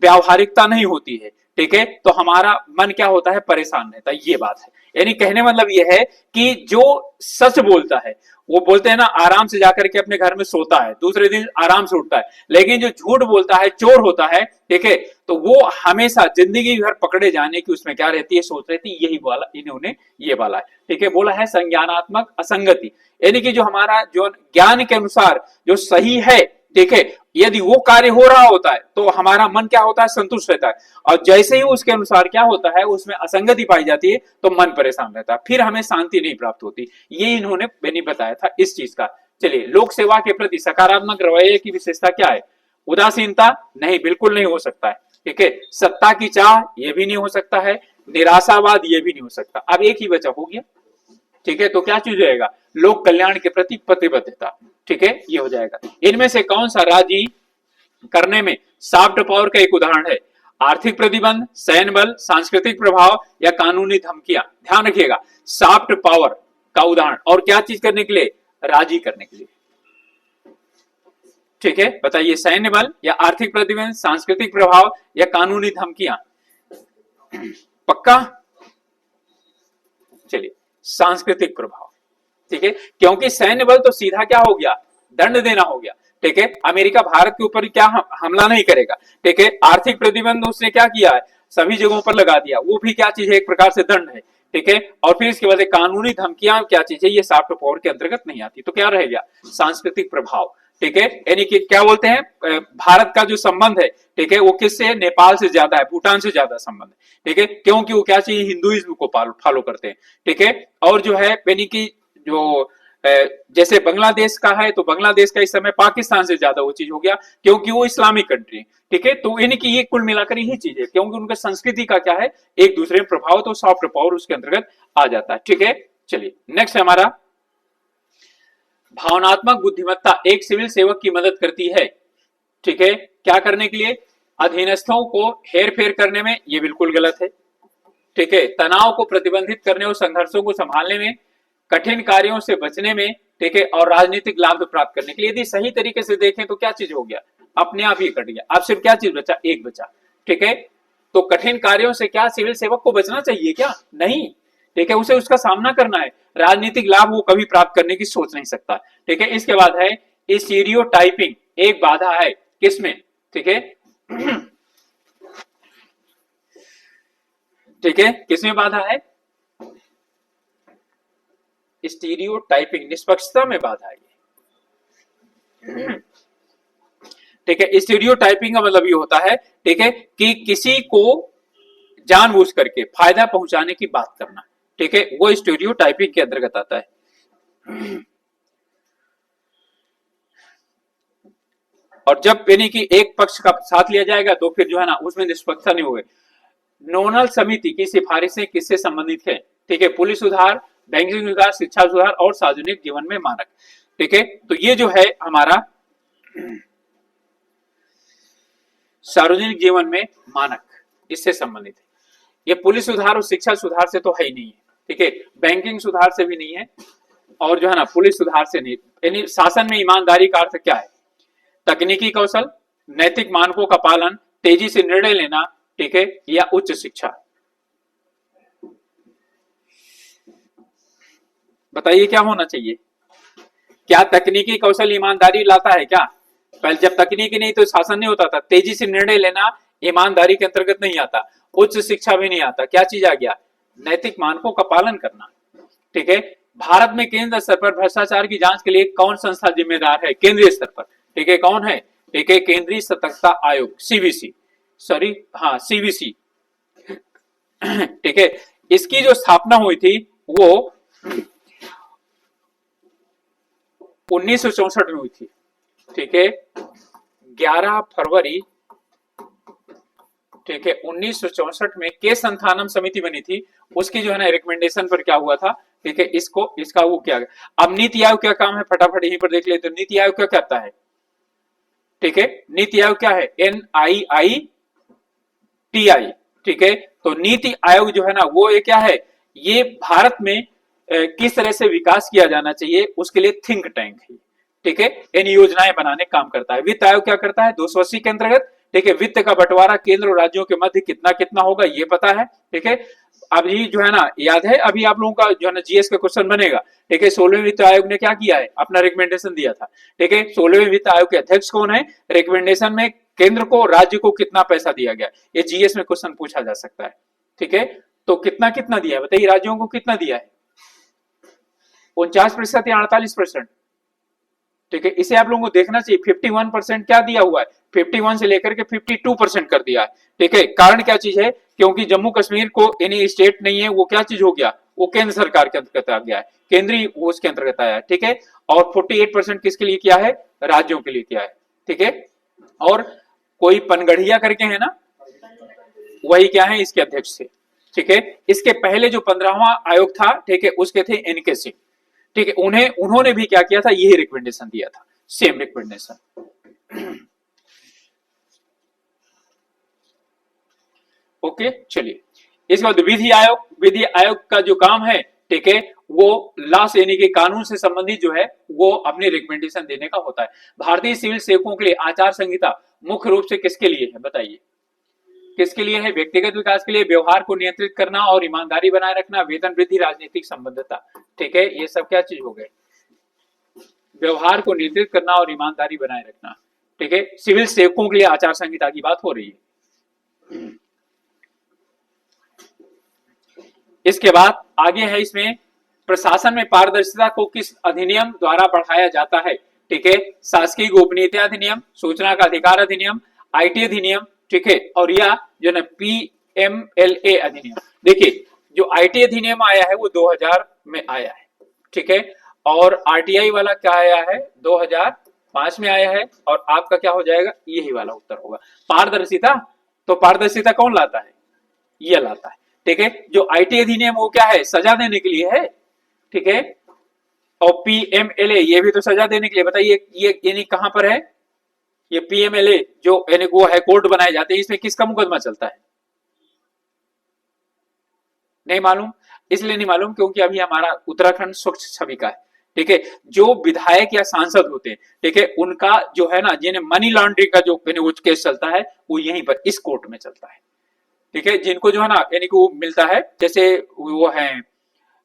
S1: व्यावहारिकता नहीं होती है, ठीक है, तो हमारा मन क्या होता है, परेशान रहता है, ये बात है। यानी कहने मतलब ये है कि जो सच बोलता है, वो बोलते हैं ना, आराम से जाकर के अपने घर में सोता है, दूसरे दिन आराम से उठता है, लेकिन जो झूठ बोलता है, चोर होता है, ठीक है, तो वो हमेशा जिंदगी भर पकड़े जाने की उसमें क्या रहती है, सोच रहती है, यही बोला इन्होंने, ये बोला है। ठीक है, बोला है संज्ञानात्मक असंगति, यानी कि जो हमारा जो ज्ञान के अनुसार जो सही है, ठीक है, यदि वो कार्य हो रहा होता है तो हमारा मन क्या होता है, संतुष्ट रहता है, और जैसे ही उसके अनुसार क्या होता है, उसमें असंगति पाई जाती है, तो मन परेशान रहता है, फिर हमें शांति नहीं प्राप्त होती। ये इन्होंने नहीं बताया था इस चीज का। चलिए, लोक सेवा के प्रति सकारात्मक रवैये की विशेषता क्या है, उदासीनता, नहीं, बिल्कुल नहीं हो सकता है। ठीक है, सत्ता की चाह, ये भी नहीं हो सकता है, निराशावाद, ये भी नहीं हो सकता। अब एक ही बचा, हो गया, ठीक है, तो क्या चीज हो जाएगा, लोक कल्याण के प्रति प्रतिबद्धता, ठीक है, ये हो जाएगा। इनमें से कौन सा राजी करने में सॉफ्ट पावर का एक उदाहरण है, आर्थिक प्रतिबंध, सैन्य बल, सांस्कृतिक प्रभाव या कानूनी धमकियां। ध्यान रखिएगा, सॉफ्ट पावर का उदाहरण, और क्या चीज करने के लिए, राजी करने के लिए, ठीक है, बताइए, सैन्य बल या आर्थिक प्रतिबंध, सांस्कृतिक प्रभाव या कानूनी धमकियां। पक्का, चलिए, सांस्कृतिक प्रभाव, ठीक है, क्योंकि सैन्य बल तो सीधा क्या हो गया, दंड देना हो गया, ठीक है, अमेरिका भारत के ऊपर क्या हमला नहीं करेगा, ठीक है, आर्थिक प्रतिबंध उसने क्या किया है, सभी जगहों पर लगा दिया, वो भी क्या चीज है, एक प्रकार से दंड है, ठीक है, और फिर इसके बाद कानूनी धमकियां क्या चीज है, ये सॉफ्ट पावर के अंतर्गत नहीं आती, तो क्या रह गया, सांस्कृतिक प्रभाव, ठीक है, यानी कि क्या बोलते हैं, भारत का जो संबंध है, ठीक है, वो किससे, नेपाल से ज्यादा है, भूटान से ज्यादा संबंध है, ठीक है, क्योंकि वो क्या चाहिए, हिंदुइज्म को फॉलो करते हैं, ठीक है, और जो है यानी कि जो जैसे बांग्लादेश का है, तो बांग्लादेश का इस समय पाकिस्तान से ज्यादा वो चीज हो गया, क्योंकि वो इस्लामिक कंट्री है, ठीक है, तो इनकी ये कुल मिलाकर यही चीज है, क्योंकि उनका संस्कृति का क्या है, एक दूसरे में प्रभाव, तो सॉफ्ट पावर उसके अंतर्गत आ जाता है, ठीक है। चलिए नेक्स्ट है हमारा, भावनात्मक बुद्धिमत्ता एक सिविल सेवक की मदद करती है, ठीक है, क्या करने के लिए, अधीनस्थों को हेर फेर करने में, ये बिल्कुल गलत है, ठीक है, तनाव को प्रतिबंधित करने और संघर्षों को संभालने में, कठिन कार्यों से बचने में, ठीक है, और राजनीतिक लाभ प्राप्त करने के लिए। यदि सही तरीके से देखें तो क्या चीज हो गया, अपने आप ही कट गया, अब सिर्फ क्या चीज बचा, एक बचा, ठीक है, तो कठिन कार्यों से क्या सिविल सेवक को बचना चाहिए क्या, नहीं, ठीक है, उसे उसका सामना करना है, राजनीतिक लाभ वो कभी प्राप्त करने की सोच नहीं सकता, ठीक है। इसके बाद है स्टीरियोटाइपिंग, एक बाधा है किसमें, ठीक है, ठीक है, किसमें बाधा है, स्टीरियोटाइपिंग, निष्पक्षता में बाधा है, ठीक है, स्टीरियोटाइपिंग का मतलब ये होता है, ठीक है, कि किसी को जानबूझ करके फायदा पहुंचाने की बात करना, ठीक है, वो स्टीरियोटाइपिंग के अंतर्गत आता है। और जब यानी कि एक पक्ष का साथ लिया जाएगा तो फिर जो है ना उसमें निष्पक्षता नहीं होगी। नोडल समिति की सिफारिशें किससे संबंधित है, ठीक है, पुलिस सुधार, बैंकिंग सुधार, शिक्षा सुधार और सार्वजनिक जीवन में मानक, ठीक है, तो ये जो है हमारा सार्वजनिक जीवन में मानक, इससे संबंधित है। ये पुलिस सुधार और शिक्षा सुधार से तो है ही नहीं है, ठीक है, बैंकिंग सुधार से भी नहीं है, और जो है ना पुलिस सुधार से नहीं, यानी शासन में ईमानदारी का अर्थ क्या है, तकनीकी कौशल, नैतिक मानकों का पालन, तेजी से निर्णय लेना, ठीक है, या उच्च शिक्षा। बताइए क्या होना चाहिए, क्या तकनीकी कौशल ईमानदारी लाता है क्या, पहले जब तकनीकी नहीं तो शासन नहीं होता था, तेजी से निर्णय लेना ईमानदारी के अंतर्गत नहीं आता, उच्च शिक्षा भी नहीं आता, क्या चीज आ गया, नैतिक मानकों का पालन करना, ठीक है। भारत में केंद्र स्तर पर भ्रष्टाचार की जांच के लिए कौन संस्था जिम्मेदार है, केंद्रीय स्तर पर, ठीक है, कौन है, ठीक है, केंद्रीय सतर्कता आयोग, सीवीसी, सॉरी हाँ सीवीसी, ठीक है, इसकी जो स्थापना हुई थी वो 1964 में हुई थी, ठीक है, 11 फरवरी, ठीक है, 1964 में के संथानम समिति बनी थी, उसकी जो है ना रिकमेंडेशन पर क्या हुआ था, ठीक है, इसको इसका वो क्या, अब नीति आयोग क्या काम है, फटाफट यहीं पर देख लेते हैं, नीति आयोग क्या कहता है, ठीक है, नीति आयोग क्या है, NIITI, ठीक है, तो नीति आयोग जो है ना वो ये क्या है, ये भारत में किस तरह से विकास किया जाना चाहिए उसके लिए थिंक टैंक है, ठीक है, इन योजनाएं बनाने काम करता है। वित्त आयोग क्या करता है, 280 के अंतर्गत, ठीक है, वित्त का बंटवारा केंद्र और राज्यों के मध्य कितना कितना होगा ये पता है, ठीक है, अभी जो है ना याद है, अभी आप लोगों का जो है ना जीएस का क्वेश्चन बनेगा, ठीक है, 16वें वित्त आयोग ने क्या किया है, अपना रिकमेंडेशन दिया था, ठीक है, 16वें वित्त आयोग के अध्यक्ष कौन है, रिकमेंडेशन में केंद्र को राज्य को कितना पैसा दिया गया, ये जीएस में क्वेश्चन पूछा जा सकता है, ठीक है, तो कितना कितना दिया है बताइए, राज्यों को कितना दिया है, 49% या 48%, ठीक है, इसे आप लोगों को देखना चाहिए, 51% क्या दिया हुआ है, 51 से लेकर के 52% कर दिया है, ठीक है, कारण क्या चीज है, क्योंकि जम्मू कश्मीर को यानी स्टेट नहीं है, वो क्या चीज हो गया, वो केंद्र सरकार के अंतर्गत आ गया है, केंद्रीय उसके अंतर्गत आया है, ठीक है, और 48% किसके लिए किया है, राज्यों के लिए किया है, ठीक है, और कोई पनगढ़िया करके है ना, वही क्या है इसके अध्यक्ष थे, ठीक है। इसके पहले जो 15वां आयोग था, ठीक है, उसके थे एनके सिंह, ठीक है, उन्होंने भी क्या किया था, यही रिकमेंडेशन दिया था, सेम रिकमेंडेशन। ओके, चलिए इसके बाद विधि आयोग का जो काम है, ठीक है, वो लॉस यानी कि कानून से संबंधित जो है वो अपनी रिकमेंडेशन देने का होता है। भारतीय सिविल सेवकों के लिए आचार संहिता मुख्य रूप से किसके लिए है, बताइए किसके लिए है? व्यक्तिगत विकास के लिए, व्यवहार को नियंत्रित करना और ईमानदारी बनाए रखना, वेतन वृद्धि, राजनीतिक संबद्धता, ठीक है, ये सब क्या चीज हो गए? व्यवहार को नियंत्रित करना और ईमानदारी बनाए रखना, ठीक है, सिविल सेवकों के लिए आचार संहिता की बात हो रही है। इसके बाद आगे है, इसमें प्रशासन में पारदर्शिता को किस अधिनियम द्वारा बढ़ाया जाता है? ठीक है, शासकीय गोपनीयता अधिनियम, सूचना का अधिकार अधिनियम, आईटी अधिनियम, ठीक है, और या जो ना पीएमएलए अधिनियम। देखिए जो आईटी अधिनियम आया है वो 2000 में आया है, ठीक है, और आरटीआई वाला क्या आया है, 2005 में आया है, और आपका क्या हो जाएगा, यही वाला उत्तर होगा। पारदर्शिता, तो पारदर्शिता कौन लाता है? ये लाता है, ठीक है। जो आईटी अधिनियम वो क्या है, सजा देने के लिए है, ठीक है, और पीएमएलए ये भी तो सजा देने के लिए। बताइए ये यानी कहां पर है, ये पीएमएलए जो यानी वो है कोर्ट बनाए जाते हैं, इसमें किसका मुकदमा चलता है? नहीं मालूम, इसलिए नहीं मालूम क्योंकि अभी हमारा उत्तराखंड स्वच्छ छवि का है, ठीक है। जो विधायक या सांसद होते हैं, ठीक है, उनका जो है ना, जिन्हें मनी लॉन्ड्रिंग का जो केस चलता है वो यहीं पर इस कोर्ट में चलता है, ठीक है। जिनको जो है ना यानी कि वो मिलता है, जैसे वो है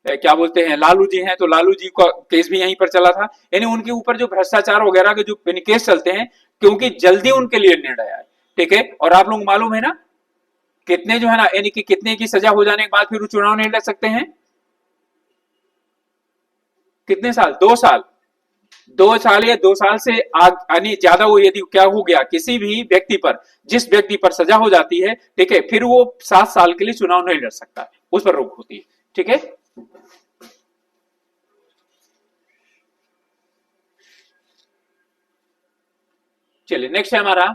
S1: क्या बोलते हैं, लालू जी हैं, तो लालू जी का केस भी यहीं पर चला था, यानी उनके ऊपर जो भ्रष्टाचार वगैरह के जो केस चलते हैं, क्योंकि जल्दी उनके लिए निर्णय आए, ठीक है। और आप लोग मालूम है ना कितने जो है ना यानी कि कितने की सजा हो जाने के बाद फिर वो चुनाव नहीं लड़ सकते हैं? कितने साल? 2 साल। 2 साल या 2 साल से यानी ज्यादा वो यदि क्या हो गया किसी भी व्यक्ति पर, जिस व्यक्ति पर सजा हो जाती है, ठीक है, फिर वो 7 साल के लिए चुनाव नहीं लड़ सकता है, उस पर रोक होती है, ठीक है। चलिए नेक्स्ट है हमारा,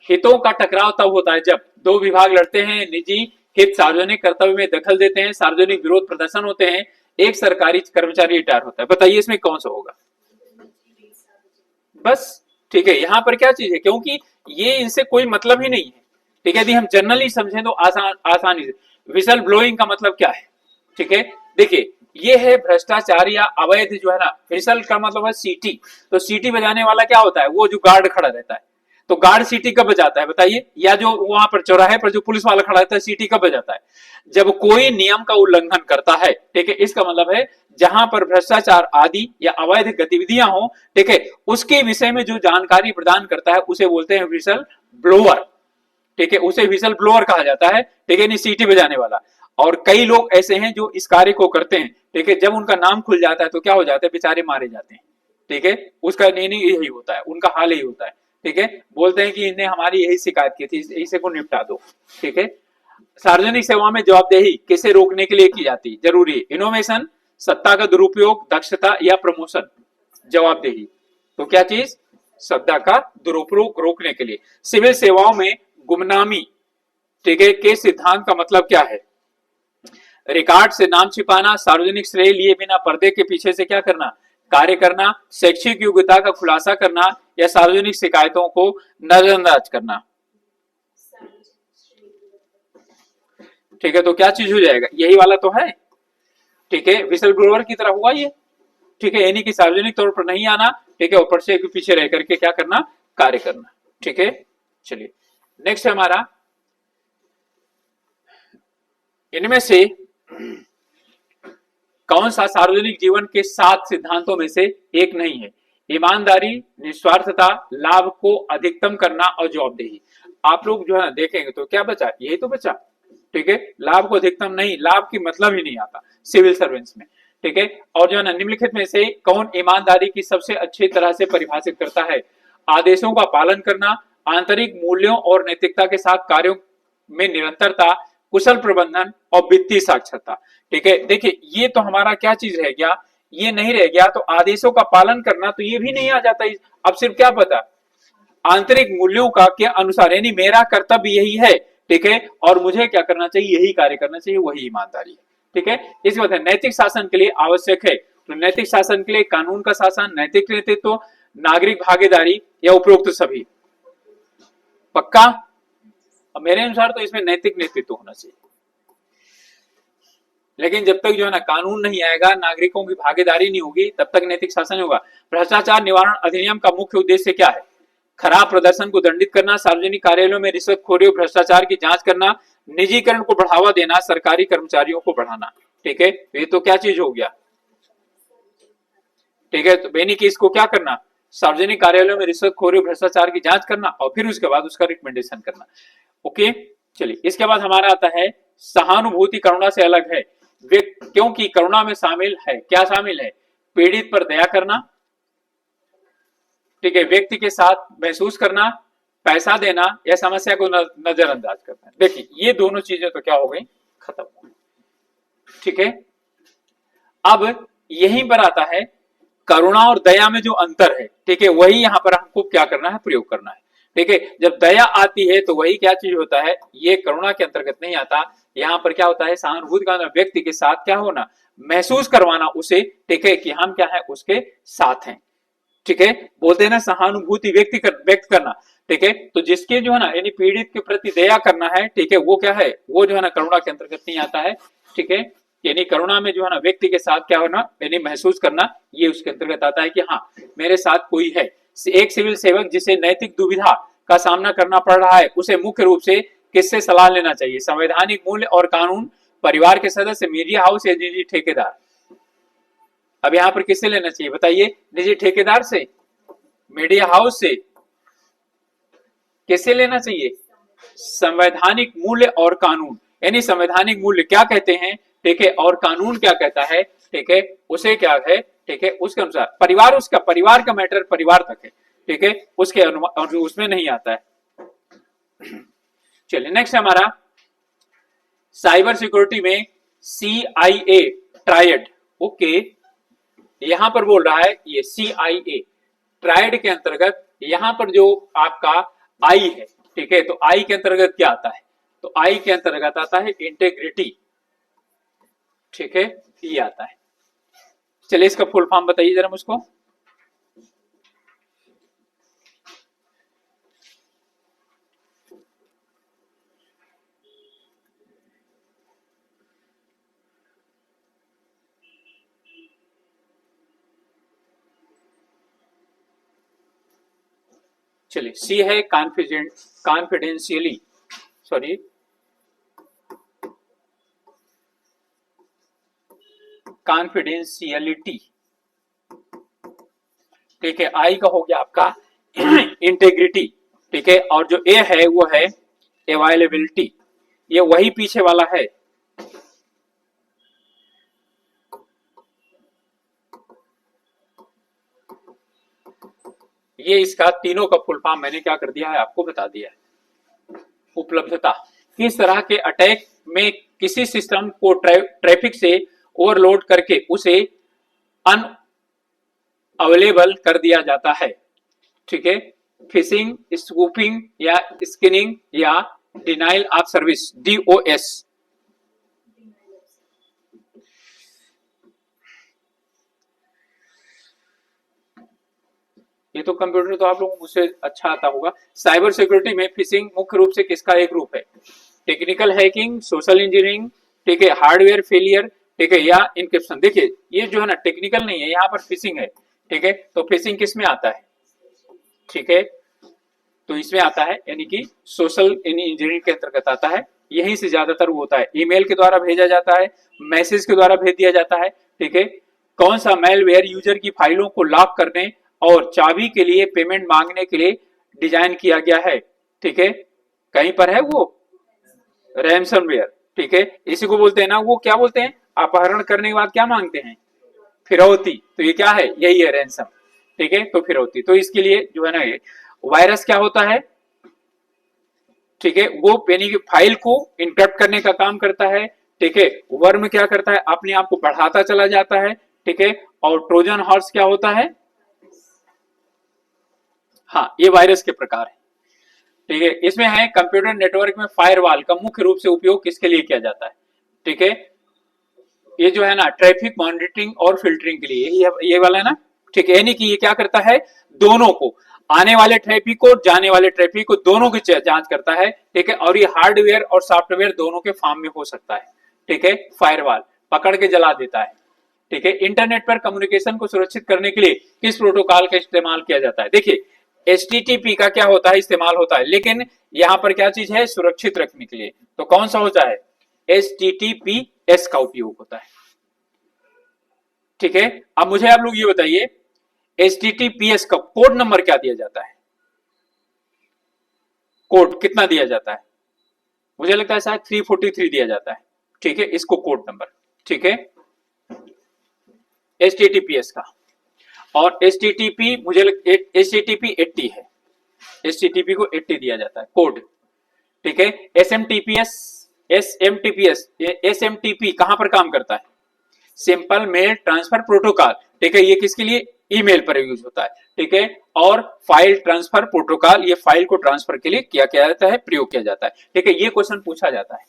S1: हितों का टकराव तब होता है जब दो विभाग लड़ते हैं, निजी हित सार्वजनिक कर्तव्य में दखल देते हैं, सार्वजनिक विरोध प्रदर्शन होते हैं, एक सरकारी कर्मचारी रिटायर होता है। बताइए इसमें कौन सा होगा? बस, ठीक है। यहां पर क्या चीज है, क्योंकि ये इनसे कोई मतलब ही नहीं है, ठीक है। यदि हम जनरली समझें तो आसानी से, विसल ब्लोइंग का मतलब क्या है, ठीक है। देखिए ये है भ्रष्टाचार या अवैध जो है ना, विसल का मतलब है सीटी, तो सीटी बजाने वाला क्या होता है, वो जो गार्ड खड़ा रहता है, तो गार्ड सीटी कब बजाता है बताइए? या जो वहां पर चौराहे पर जो पुलिस वाला खड़ा रहता है सीटी कब बजाता है? जब कोई नियम का उल्लंघन करता है, ठीक है। इसका मतलब है जहां पर भ्रष्टाचार आदि या अवैध गतिविधियां हो, ठीक है, उसके विषय में जो जानकारी प्रदान करता है उसे बोलते हैं विसल ब्लोअर, ठीक है, उसे विसल ब्लोअर कहा जाता है, ठीक है, नहीं सीटी बजाने वाला। और कई लोग ऐसे हैं जो इस कार्य को करते हैं, ठीक है, जब उनका नाम खुल जाता है तो क्या हो जाता है, बेचारे मारे जाते हैं, ठीक है। उसका नहीं यही होता है, उनका हाल यही होता है, ठीक है। बोलते हैं कि इन्हें हमारी यही शिकायत की थी, इसे को निपटा दो, ठीक है। सार्वजनिक सेवा में जवाबदेही किसे रोकने के लिए की जाती है? जरूरी है इनोवेशन, सत्ता का दुरुपयोग, दक्षता या प्रमोशन? जवाबदेही, तो क्या चीज? सत्ता का दुरुपयोग रोकने के लिए। सिविल सेवाओं में गुमनामी, ठीक है, के सिद्धांत का मतलब क्या है? रिकॉर्ड से नाम छिपाना, सार्वजनिक श्रेय लिए बिना पर्दे के पीछे से क्या करना, कार्य करना, शैक्षिक योग्यता का खुलासा करना, या सार्वजनिक शिकायतों को नजरअंदाज करना? ठीक है, तो क्या चीज हो जाएगा, यही वाला तो है, ठीक है, विसल ब्लोअर की तरह हुआ ये, ठीक है, यानी कि सार्वजनिक तौर पर नहीं आना, ठीक है, ऊपर से पीछे रह करके क्या करना, कार्य करना, ठीक है। चलिए नेक्स्ट है हमारा, इनमें से कौन सा सार्वजनिक जीवन के 7 सिद्धांतों में से एक नहीं है? ईमानदारी, निस्वार्थता, लाभ को अधिकतम करना और जवाबदेही। आप लोग जो है देखेंगे तो क्या बचा, यही तो बचा, ठीक है। लाभ को अधिकतम नहीं, लाभ की मतलब ही नहीं आता सिविल सर्वेंट्स में, ठीक है। और जो है ना निम्नलिखित में से कौन ईमानदारी की सबसे अच्छी तरह से परिभाषित करता है? आदेशों का पालन करना, आंतरिक मूल्यों और नैतिकता के साथ कार्यों में निरंतरता, कुशल प्रबंधन और वित्तीय साक्षरता, ठीक है। देखिए ये तो हमारा क्या चीज रह गया, ये नहीं रह गया, तो आदेशों का पालन करना तो ये भी नहीं आ जाता। अब सिर्फ क्या पता, आंतरिक मूल्यों का के अनुसार, यानी मेरा कर्तव्य यही है, ठीक है, और मुझे क्या करना चाहिए, यही कार्य करना चाहिए, वही ईमानदारी है। ठीक है, इसके बाद नैतिक शासन के लिए आवश्यक है, तो नैतिक शासन के लिए कानून का शासन, नैतिक नेतृत्व, नागरिक भागीदारी या उपरोक्त सभी। पक्का? अब मेरे अनुसार तो इसमें नैतिक नेतृत्व होना चाहिए, लेकिन जब तक जो है ना कानून नहीं आएगा, नागरिकों की भागीदारी नहीं होगी, तब तक नैतिक शासन नहीं होगा। भ्रष्टाचार निवारण अधिनियम का मुख्य उद्देश्य क्या है? खराब प्रदर्शन को दंडित करना, सार्वजनिक कार्यालयों में रिश्वतखोरी और भ्रष्टाचार की जांच करना, निजीकरण को बढ़ावा देना, सरकारी कर्मचारियों को बढ़ाना। ठीक है, ये तो क्या चीज हो गया? ठीक है, तो बेनी की इसको क्या करना, सार्वजनिक कार्यालयों में रिश्वतखोरी और भ्रष्टाचार की जांच करना और फिर उसके बाद उसका रिकमेंडेशन करना। ओके, चलिए इसके बाद हमारा आता है सहानुभूति करुणा से अलग है, क्योंकि करुणा में शामिल है, क्या शामिल है? पीड़ित पर दया करना, ठीक है, व्यक्ति के साथ महसूस करना, पैसा देना या समस्या को नजरअंदाज करना। देखिए ये दोनों चीजें तो क्या हो गई, खत्म हो गई। ठीक है, अब यहीं पर आता है करुणा और दया में जो अंतर है, ठीक है, वही यहां पर हमको क्या करना है, प्रयोग करना है। ठीक है, जब दया आती है तो वही क्या चीज होता है, ये करुणा के अंतर्गत नहीं आता। यहां पर क्या होता है, सहानुभूति का व्यक्ति के साथ क्या होना, महसूस करवाना उसे, ठीक है, कि हम क्या है, उसके साथ हैं। ठीक है, बोलते हैं ना सहानुभूति व्यक्त करना। ठीक है, तो जिसके जो है ना यानी पीड़ित के प्रति दया करना है, ठीक है, वो क्या है, वो जो है ना करुणा के अंतर्गत नहीं आता है। ठीक है, यानी करुणा में जो है ना व्यक्ति के साथ क्या होना, यानी महसूस करना, ये उसके अंतर्गत आता है कि हाँ मेरे साथ कोई है। एक सिविल सेवक जिसे नैतिक दुविधा का सामना करना पड़ रहा है, उसे मुख्य रूप से किससे सलाह लेना चाहिए? संवैधानिक मूल्य और कानून, परिवार के सदस्य, मीडिया हाउस या निजी ठेकेदार? अब यहां पर किससे लेना चाहिए बताइए? निजी ठेकेदार से, मीडिया हाउस से, किससे लेना चाहिए? संवैधानिक मूल्य और कानून, यानी संवैधानिक मूल्य क्या कहते हैं, ठीक है, और कानून क्या कहता है, ठीक है, उसे क्या है, ठीक है, उसके अनुसार परिवार, उसका परिवार का मैटर परिवार तक है। ठीक है, उसके उसमें नहीं आता है। चलिए नेक्स्ट हमारा साइबर सिक्योरिटी में CIA ट्रायड। ओके, यहां पर बोल रहा है ये CIA ट्रायड के अंतर्गत यहां पर जो आपका आई है, ठीक है, तो आई के अंतर्गत क्या आता है? तो आई के अंतर्गत आता है इंटेग्रिटी। ठीक है, ये आता है। चलिए इसका फुल फॉर्म बताइए जरा मुझको। चलिए सी है कॉन्फिडेंशियली, सॉरी कॉन्फिडेंशियलिटी। ठीक है, आई का हो गया आपका इंटेग्रिटी। ठीक है, और जो ए है वो है अवेलेबिलिटी, ये वही पीछे वाला है। ये इसका तीनों का फुल फॉर्म मैंने क्या कर दिया है, आपको बता दिया है। उपलब्धता, किस तरह के अटैक में किसी सिस्टम को ट्रैफिक से ओवरलोड करके उसे अन अवेलेबल कर दिया जाता है। ठीक है, फिशिंग, स्कूपिंग या स्किनिंग या डिनाइल ऑफ सर्विस, DOS। ये तो कंप्यूटर तो आप लोगों को मुझसे अच्छा आता होगा। साइबर सिक्योरिटी में फिशिंग मुख्य रूप से किसका एक रूप है? टेक्निकल हैकिंग, सोशल इंजीनियरिंग, ठीक है, हार्डवेयर फेलियर, ठीक है, या इनक्रिप्शन। देखिए ये जो है ना टेक्निकल नहीं है, यहाँ पर फिशिंग है। ठीक है, तो फिशिंग किस में आता है? ठीक है, तो इसमें आता है यानी कि सोशल इंजीनियरिंग के अंतर्गत आता है। यहीं से ज्यादातर वो होता है, ईमेल के द्वारा भेजा जाता है, मैसेज के द्वारा भेज दिया जाता है। ठीक है, कौन सा मेलवेयर यूजर की फाइलों को लॉक करने और चाबी के लिए पेमेंट मांगने के लिए डिजाइन किया गया है? ठीक है, कहीं पर है वो रैनसमवेयर। ठीक है, इसी को बोलते हैं ना, वो क्या बोलते हैं, अपहरण करने के बाद क्या मांगते हैं? फिरौती। तो ये क्या है, यही है रैनसम। ठीक है, तो फिरौती, तो इसके लिए जो है ना ये वायरस क्या होता है? ठीक है, वो यानी कि फाइल को इनक्रप्ट करने का काम करता है। ठीक है, वर्म क्या करता है, अपने आप को बढ़ाता चला जाता है। ठीक है, और ट्रोजन हॉर्स क्या होता है? हाँ, ये वायरस के प्रकार है। ठीक है। इसमें है कंप्यूटर नेटवर्क में फायरवॉल का मुख्य रूप से उपयोग किसके लिए किया जाता है, ठीक है। ये जो है ना ट्रैफिक मॉनिटरिंग और फिल्टरिंग के लिए, ये वाला है ना, ठीक है। यानी कि ये क्या करता है, दोनों को, आने वाले ट्रैफिक को, जाने वाले ट्रैफिक को, दोनों की जांच करता है, ठीक है। और ये हार्डवेयर और सॉफ्टवेयर दोनों के फॉर्म में हो सकता है, ठीक है। फायरवॉल पकड़ के जला देता है, ठीक है। इंटरनेट पर कम्युनिकेशन को सुरक्षित करने के लिए किस प्रोटोकॉल का इस्तेमाल किया जाता है, देखिए HTTP का क्या होता है, इस्तेमाल होता है, लेकिन यहां पर क्या चीज है, सुरक्षित रखने के लिए, तो कौन सा होता है, HTTPS का उपयोग होता है, ठीक है। अब मुझे आप लोग ये बताइए HTTPS का कोड नंबर क्या दिया जाता है, कोड कितना दिया जाता है, मुझे लगता है शायद 343 दिया जाता है, ठीक है, इसको कोड नंबर, ठीक है, HTTPS का। और HTTP मुझे HTTP 80 है, HTTP को 80 दिया जाता है कोड, ठीक है। SMTP कहां पर काम करता है, सिंपल मेल ट्रांसफर प्रोटोकॉल, ठीक है। ये किसके लिए, ईमेल पर यूज होता है, ठीक है। और फाइल ट्रांसफर प्रोटोकॉल, ये फाइल को ट्रांसफर के लिए क्या किया जाता है, प्रयोग किया जाता है, ठीक है। ये क्वेश्चन पूछा जाता है,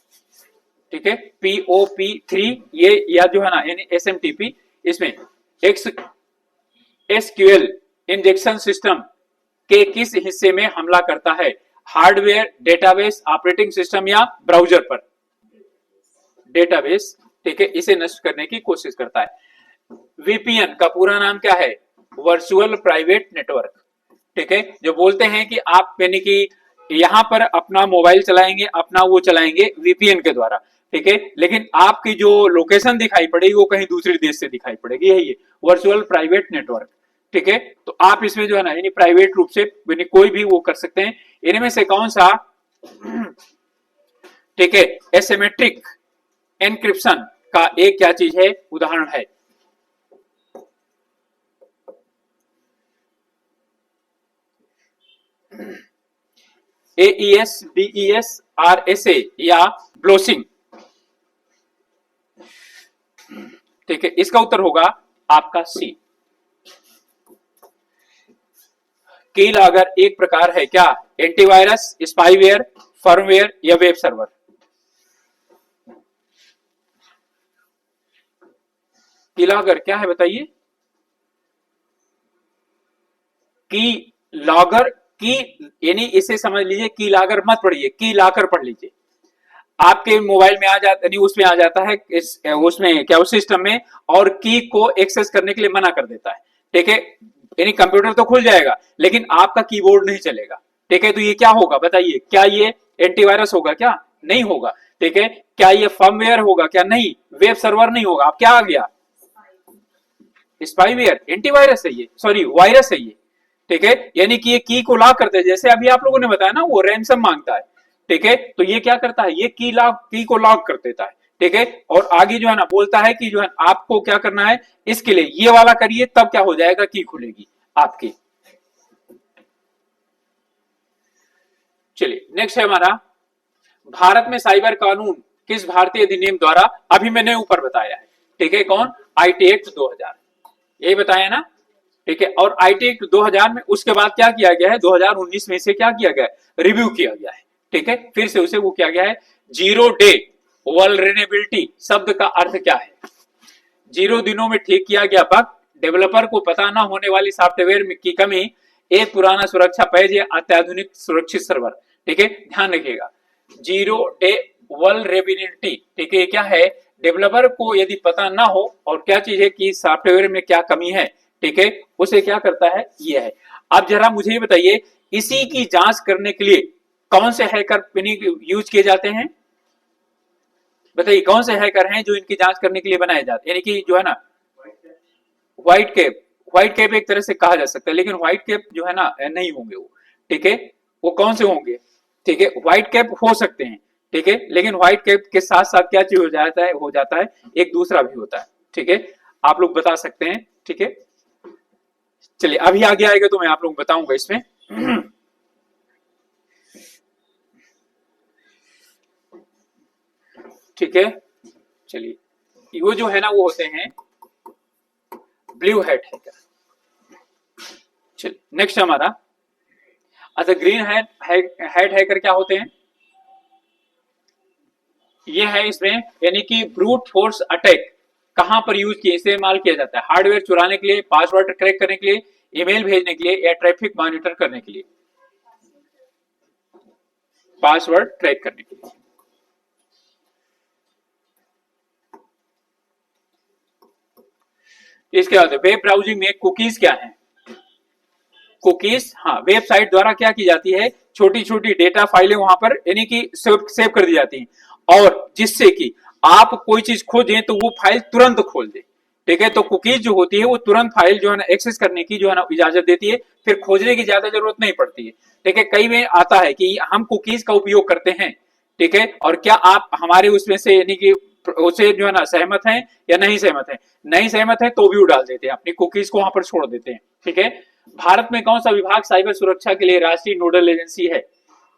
S1: ठीक है। POP3 ये या जो है ना यानी SMTP, इसमें SQL इंजेक्शन सिस्टम के किस हिस्से में हमला करता है, हार्डवेयर, डेटाबेस, ऑपरेटिंग सिस्टम या ब्राउजर पर, डेटाबेस, ठीक है, इसे नष्ट करने की कोशिश करता है। VPN का पूरा नाम क्या है, वर्चुअल प्राइवेट नेटवर्क, ठीक है। जो बोलते हैं कि आप यानी कि यहां पर अपना मोबाइल चलाएंगे, अपना वो चलाएंगे VPN के द्वारा, ठीक है, लेकिन आपकी जो लोकेशन दिखाई पड़ेगी वो कहीं दूसरे देश से दिखाई पड़ेगी, यही है वर्चुअल प्राइवेट नेटवर्क, ठीक है। तो आप इसमें जो है ना यानी प्राइवेट रूप से यानी कोई भी वो कर सकते हैं। इनमें से कौन सा, ठीक है, एसिमेट्रिक एनक्रिप्शन का एक क्या चीज है, उदाहरण है, AES, DES, RSA या ब्लोसिंग, ठीक है। इसका उत्तर होगा आपका सी। कीलॉगर एक प्रकार है क्या, एंटीवायरस, स्पाईवेयर, फर्मवेयर या वेब सर्वर, कीलॉगर क्या है बताइए, की लॉगर, की यानी इसे समझ लीजिए, की लॉगर मत पढ़िए, की लॉकर पढ़ लीजिए। आपके मोबाइल में आ जाता नहीं, उसमें आ जाता है इस उसमें क्या उस सिस्टम में, और की को एक्सेस करने के लिए मना कर देता है, ठीक है। यानी कंप्यूटर तो खुल जाएगा लेकिन आपका कीबोर्ड नहीं चलेगा, ठीक है। तो ये क्या होगा बताइए, क्या ये एंटीवायरस होगा क्या, नहीं होगा, ठीक है। क्या ये फर्मवेयर होगा क्या, नहीं। वेब सर्वर नहीं होगा, अब क्या आ गया, स्पाईवेयर, एंटीवायरस है ये, सॉरी वायरस है ये, ठीक है। यानी कि ये की को लॉक करते हैं, जैसे अभी आप लोगों ने बताया ना वो रैंसम मांगता है, ठीक है। तो ये क्या करता है, ये की को लॉक कर देता है, ठीक है। और आगे जो है ना बोलता है कि जो है आपको क्या करना है, इसके लिए ये वाला करिए तब क्या हो जाएगा, की खुलेगी आपकी। चलिए नेक्स्ट है हमारा, भारत में साइबर कानून किस भारतीय अधिनियम द्वारा, अभी मैंने ऊपर बताया है, ठीक है, कौन, IT एक्ट 2000, यही बताया ना, ठीक है। और IT एक्ट 2000 में उसके बाद क्या किया गया है, 2019 में से क्या किया गया है, रिव्यू किया गया है, ठीक है। फिर से उसे वो किया गया है। जीरो डे वल्नरेबिलिटी शब्द का अर्थ क्या है, 0 दिनों में ठीक किया गया बग, डेवलपर को पता न होने वाली सॉफ्टवेयर की कमी, एक पुराना सुरक्षा पैच या अत्याधुनिक सुरक्षित सर्वर, ठीक है। ध्यान रखिएगा 0 डे वल्नरेबिलिटी, ठीक है, क्या है, डेवलपर को यदि पता ना हो और क्या चीज है कि सॉफ्टवेयर में क्या कमी है, ठीक है, उसे क्या करता है, ये है। अब जरा मुझे ये बताइए इसी की जांच करने के लिए कौन से हैकर यूज किए जाते हैं, बताइए कौन से हैकर हैं जो इनकी जांच करने के लिए बनाए जाते हैं, यानी कि जो है ना व्हाइट कैप, व्हाइट कैप एक तरह से कहा जा सकता है, लेकिन व्हाइट कैप जो है ना नहीं होंगे वो, ठीक है। वो कौन से होंगे, ठीक है, व्हाइट कैप हो सकते हैं, ठीक है, लेकिन व्हाइट कैप के साथ साथ क्या चीज हो जाता है एक दूसरा भी होता है, ठीक है। आप लोग बता सकते हैं, ठीक है। चलिए अभी आगे आएगा तो मैं आप लोग बताऊंगा इसमें। ठीक है, चलिए वो जो है ना वो होते हैं ब्लू हेड है क्या। चलिए नेक्स्ट हमारा, अच्छा, ग्रीन हेड हैकर क्या होते हैं? ये है इसमें यानी कि ब्रूट फोर्स अटैक कहां पर यूज किए इस्तेमाल किया जाता है? हार्डवेयर चुराने के लिए, पासवर्ड क्रैक करने के लिए, ईमेल भेजने के लिए, या ट्रैफिक मॉनिटर करने के लिए? पासवर्ड क्रैक करने के लिए। इसके बाद वेब ब्राउजिंग में कुकीज क्या है? कुकीज, हाँ, वेबसाइट द्वारा क्या की जाती है, छोटी छोटी डेटा फाइलें वहां पर यानी कि सेव कर दी जाती हैं, और जिससे कि आप कोई चीज खोजें तो वो फाइल तुरंत खोल दे। ठीक है, तो कुकीज जो होती है वो तुरंत फाइल जो है ना एक्सेस करने की जो है ना इजाजत देती है, फिर खोजने की ज्यादा जरूरत नहीं पड़ती है। ठीक है, कई में आता है कि हम कुकीज का उपयोग करते हैं, ठीक है, और क्या आप हमारे उसमें से यानी कि उसे जो है ना सहमत हैं या नहीं सहमत हैं? नहीं सहमत है तो भी डाल देते हैं, अपनी कुकीज को वहां पर छोड़ देते हैं। ठीक है, भारत में कौन सा विभाग साइबर सुरक्षा के लिए राष्ट्रीय नोडल एजेंसी है?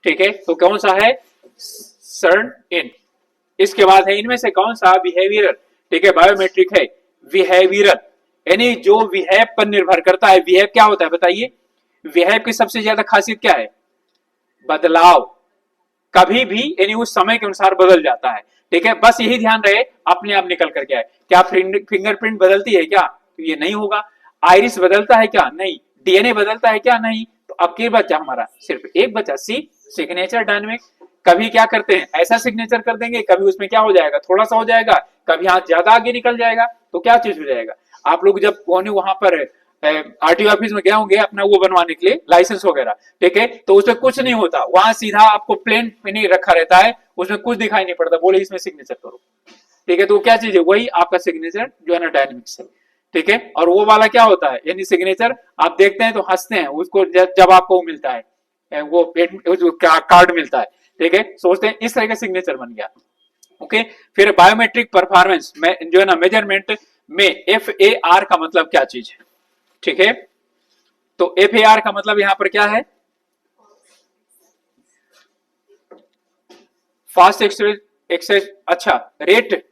S1: ठीक है, तो कौन सा है? सर्न इन। इसके बाद है इनमें से कौन सा बिहेवियरल, ठीक है, बायोमेट्रिक है? बिहेवियरल यानी जो बिहेव पर निर्भर करता है। बिहेव क्या होता है बताइए? बिहेव की सबसे ज्यादा खासियत क्या है? बदलाव, कभी भी यानी उस समय के अनुसार बदल जाता है। ठीक है, बस यही ध्यान रहे अपने आप निकल करके आए। क्या फिंगरप्रिंट बदलती है क्या? तो ये नहीं होगा। आइरिस बदलता है क्या? नहीं। डीएनए बदलता है क्या? नहीं। तो अब क्या बचा हमारा? सिर्फ एक बचा, सी, सिग्नेचर डायनेमिक। कभी क्या करते हैं, ऐसा सिग्नेचर कर देंगे, कभी उसमें क्या हो जाएगा, थोड़ा सा हो जाएगा, कभी हाथ ज्यादा आगे निकल जाएगा, तो क्या चीज हो जाएगा? आप लोग जब वहां पर आरटीओ ऑफिस में गए होंगे अपना वो बनवाने के लिए लाइसेंस वगैरह, ठीक है, तो उसमें कुछ नहीं होता, वहां सीधा आपको प्लेन पे नहीं रखा रहता है, उसमें कुछ दिखाई नहीं पड़ता, बोले इसमें सिग्नेचर करो। ठीक है, तो क्या चीज है? वही आपका सिग्नेचर जो है ना डायनेमिक्स है। ठीक है, और वो वाला क्या होता है, यानी सिग्नेचर आप देखते हैं तो हंसते हैं उसको जब आपको मिलता है वो कार्ड मिलता है। ठीक है, सोचते हैं इस तरह का सिग्नेचर बन गया। ओके, फिर बायोमेट्रिक परफॉर्मेंस में जो है ना मेजरमेंट में FAR का मतलब क्या चीज है? ठीक है, तो FAR का मतलब यहां पर क्या है? फास्ट एक्सेस, अच्छा, रेट।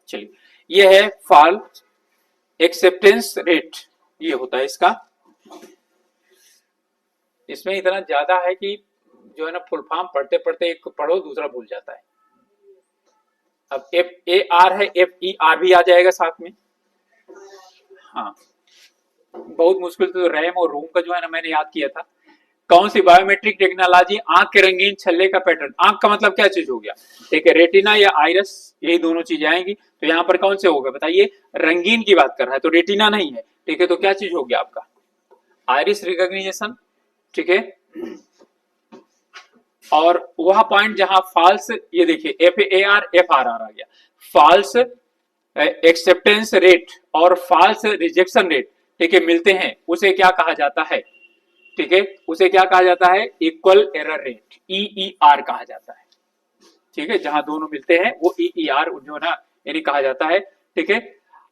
S1: चलिए, ये है फास्ट एक्सेप्टेंस रेट, ये होता है इसका। इसमें इतना ज्यादा है कि जो है ना फुल फॉर्म पढ़ते पढ़ते एक पढ़ो दूसरा भूल जाता है। अब FAR है, FER भी आ जाएगा साथ में। हाँ, बहुत मुश्किल तो रैम और रोम का जो है ना मैंने याद किया था। कौन सी बायोमेट्रिक टेक्नोलॉजी आंख के रंगीन छल्ले का पैटर्न, आंख का मतलब क्या चीज हो गया? ठीक है, रेटिना या आइरस, यही दोनों चीजें आएंगी, तो यहाँ पर कौन से होगा बताइए? रंगीन की बात कर रहा है तो रेटिना नहीं है। ठीक है, तो क्या चीज हो गया आपका? Iris recognition. ठीक है, और वह पॉइंट जहां फॉल्स, ये देखिए FAR FRR आ गया, फॉल्स एक्सेप्टेंस रेट और फॉल्स रिजेक्शन रेट, ठीक है, मिलते हैं, उसे क्या कहा जाता है? ठीक है, उसे क्या कहा जाता है? इक्वल एरर रेट, EER कहा जाता है। ठीक है, जहां दोनों मिलते हैं वो EER जो है ना यानी कहा जाता है। ठीक है,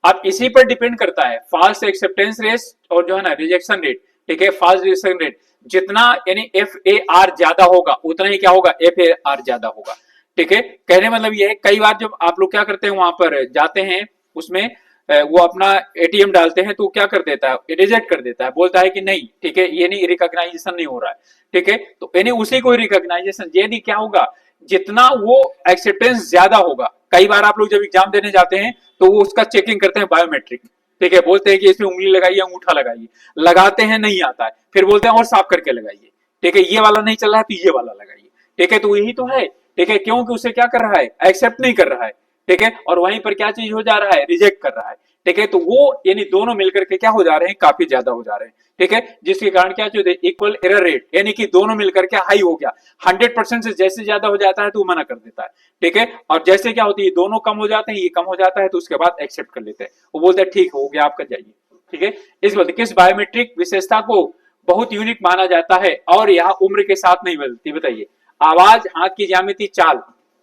S1: अब इसी पर डिपेंड करता है फॉल्स एक्सेप्टेंस रेट और जो है ना रिजेक्शन रेट। ठीक है, फॉल्स रिजेक्शन रेट जितना यानी FAR ज्यादा होगा उतना ही क्या होगा? FAR ज्यादा होगा। ठीक है, कहने मतलब ये है, कई बार जब आप लोग क्या करते हैं वहां पर जाते हैं उसमें वो अपना ATM डालते हैं तो क्या कर देता है? रिजेक्ट कर देता है, बोलता है कि नहीं, ठीक है, ये नहीं, रिकॉग्नाइजेशन नहीं हो रहा है। ठीक है, तो यानी उसी को रिकॉग्नाइजेशन, यदि क्या होगा, जितना वो एक्सेप्टेंस ज्यादा होगा। कई बार आप लोग जब एग्जाम देने जाते हैं तो वो उसका चेकिंग करते हैं बायोमेट्रिक। ठीक है, बोलते हैं कि इसमें उंगली लगाइए, अंगूठा लगाइए, लगाते हैं नहीं आता है, फिर बोलते हैं और साफ करके लगाइए। ठीक है, ये वाला नहीं चल रहा है तो ये वाला लगाइए। ठीक है, तो यही तो है। ठीक है, क्योंकि उसे क्या कर रहा है? एक्सेप्ट नहीं कर रहा है। ठीक है, और वहीं पर क्या चीज हो जा रहा है? रिजेक्ट कर रहा है। ठीक है, तो वो यानी दोनों मिलकर के क्या हो जा रहे हैं? काफी ज्यादा हो जा रहे हैं। ठीक है, जिसके कारण क्या चीज है? इक्वल एरर रेट, यानी कि दोनों मिलकर के हाई हो गया। 100% से जैसे ज्यादा हो जाता है तो वो मना कर देता है। ठीक है, और जैसे क्या होती है, दोनों कम हो जाते हैं, ये कम हो जाता है, तो उसके बाद एक्सेप्ट कर लेते हैं, वो बोलते हैं ठीक हो गया आपका, जाइए। ठीक है, इस बात किस बायोमेट्रिक विशेषता को बहुत यूनिक माना जाता है और यह उम्र के साथ नहीं बदलती? बताइए। आवाज, हाथ की ज्यामिति, चाल,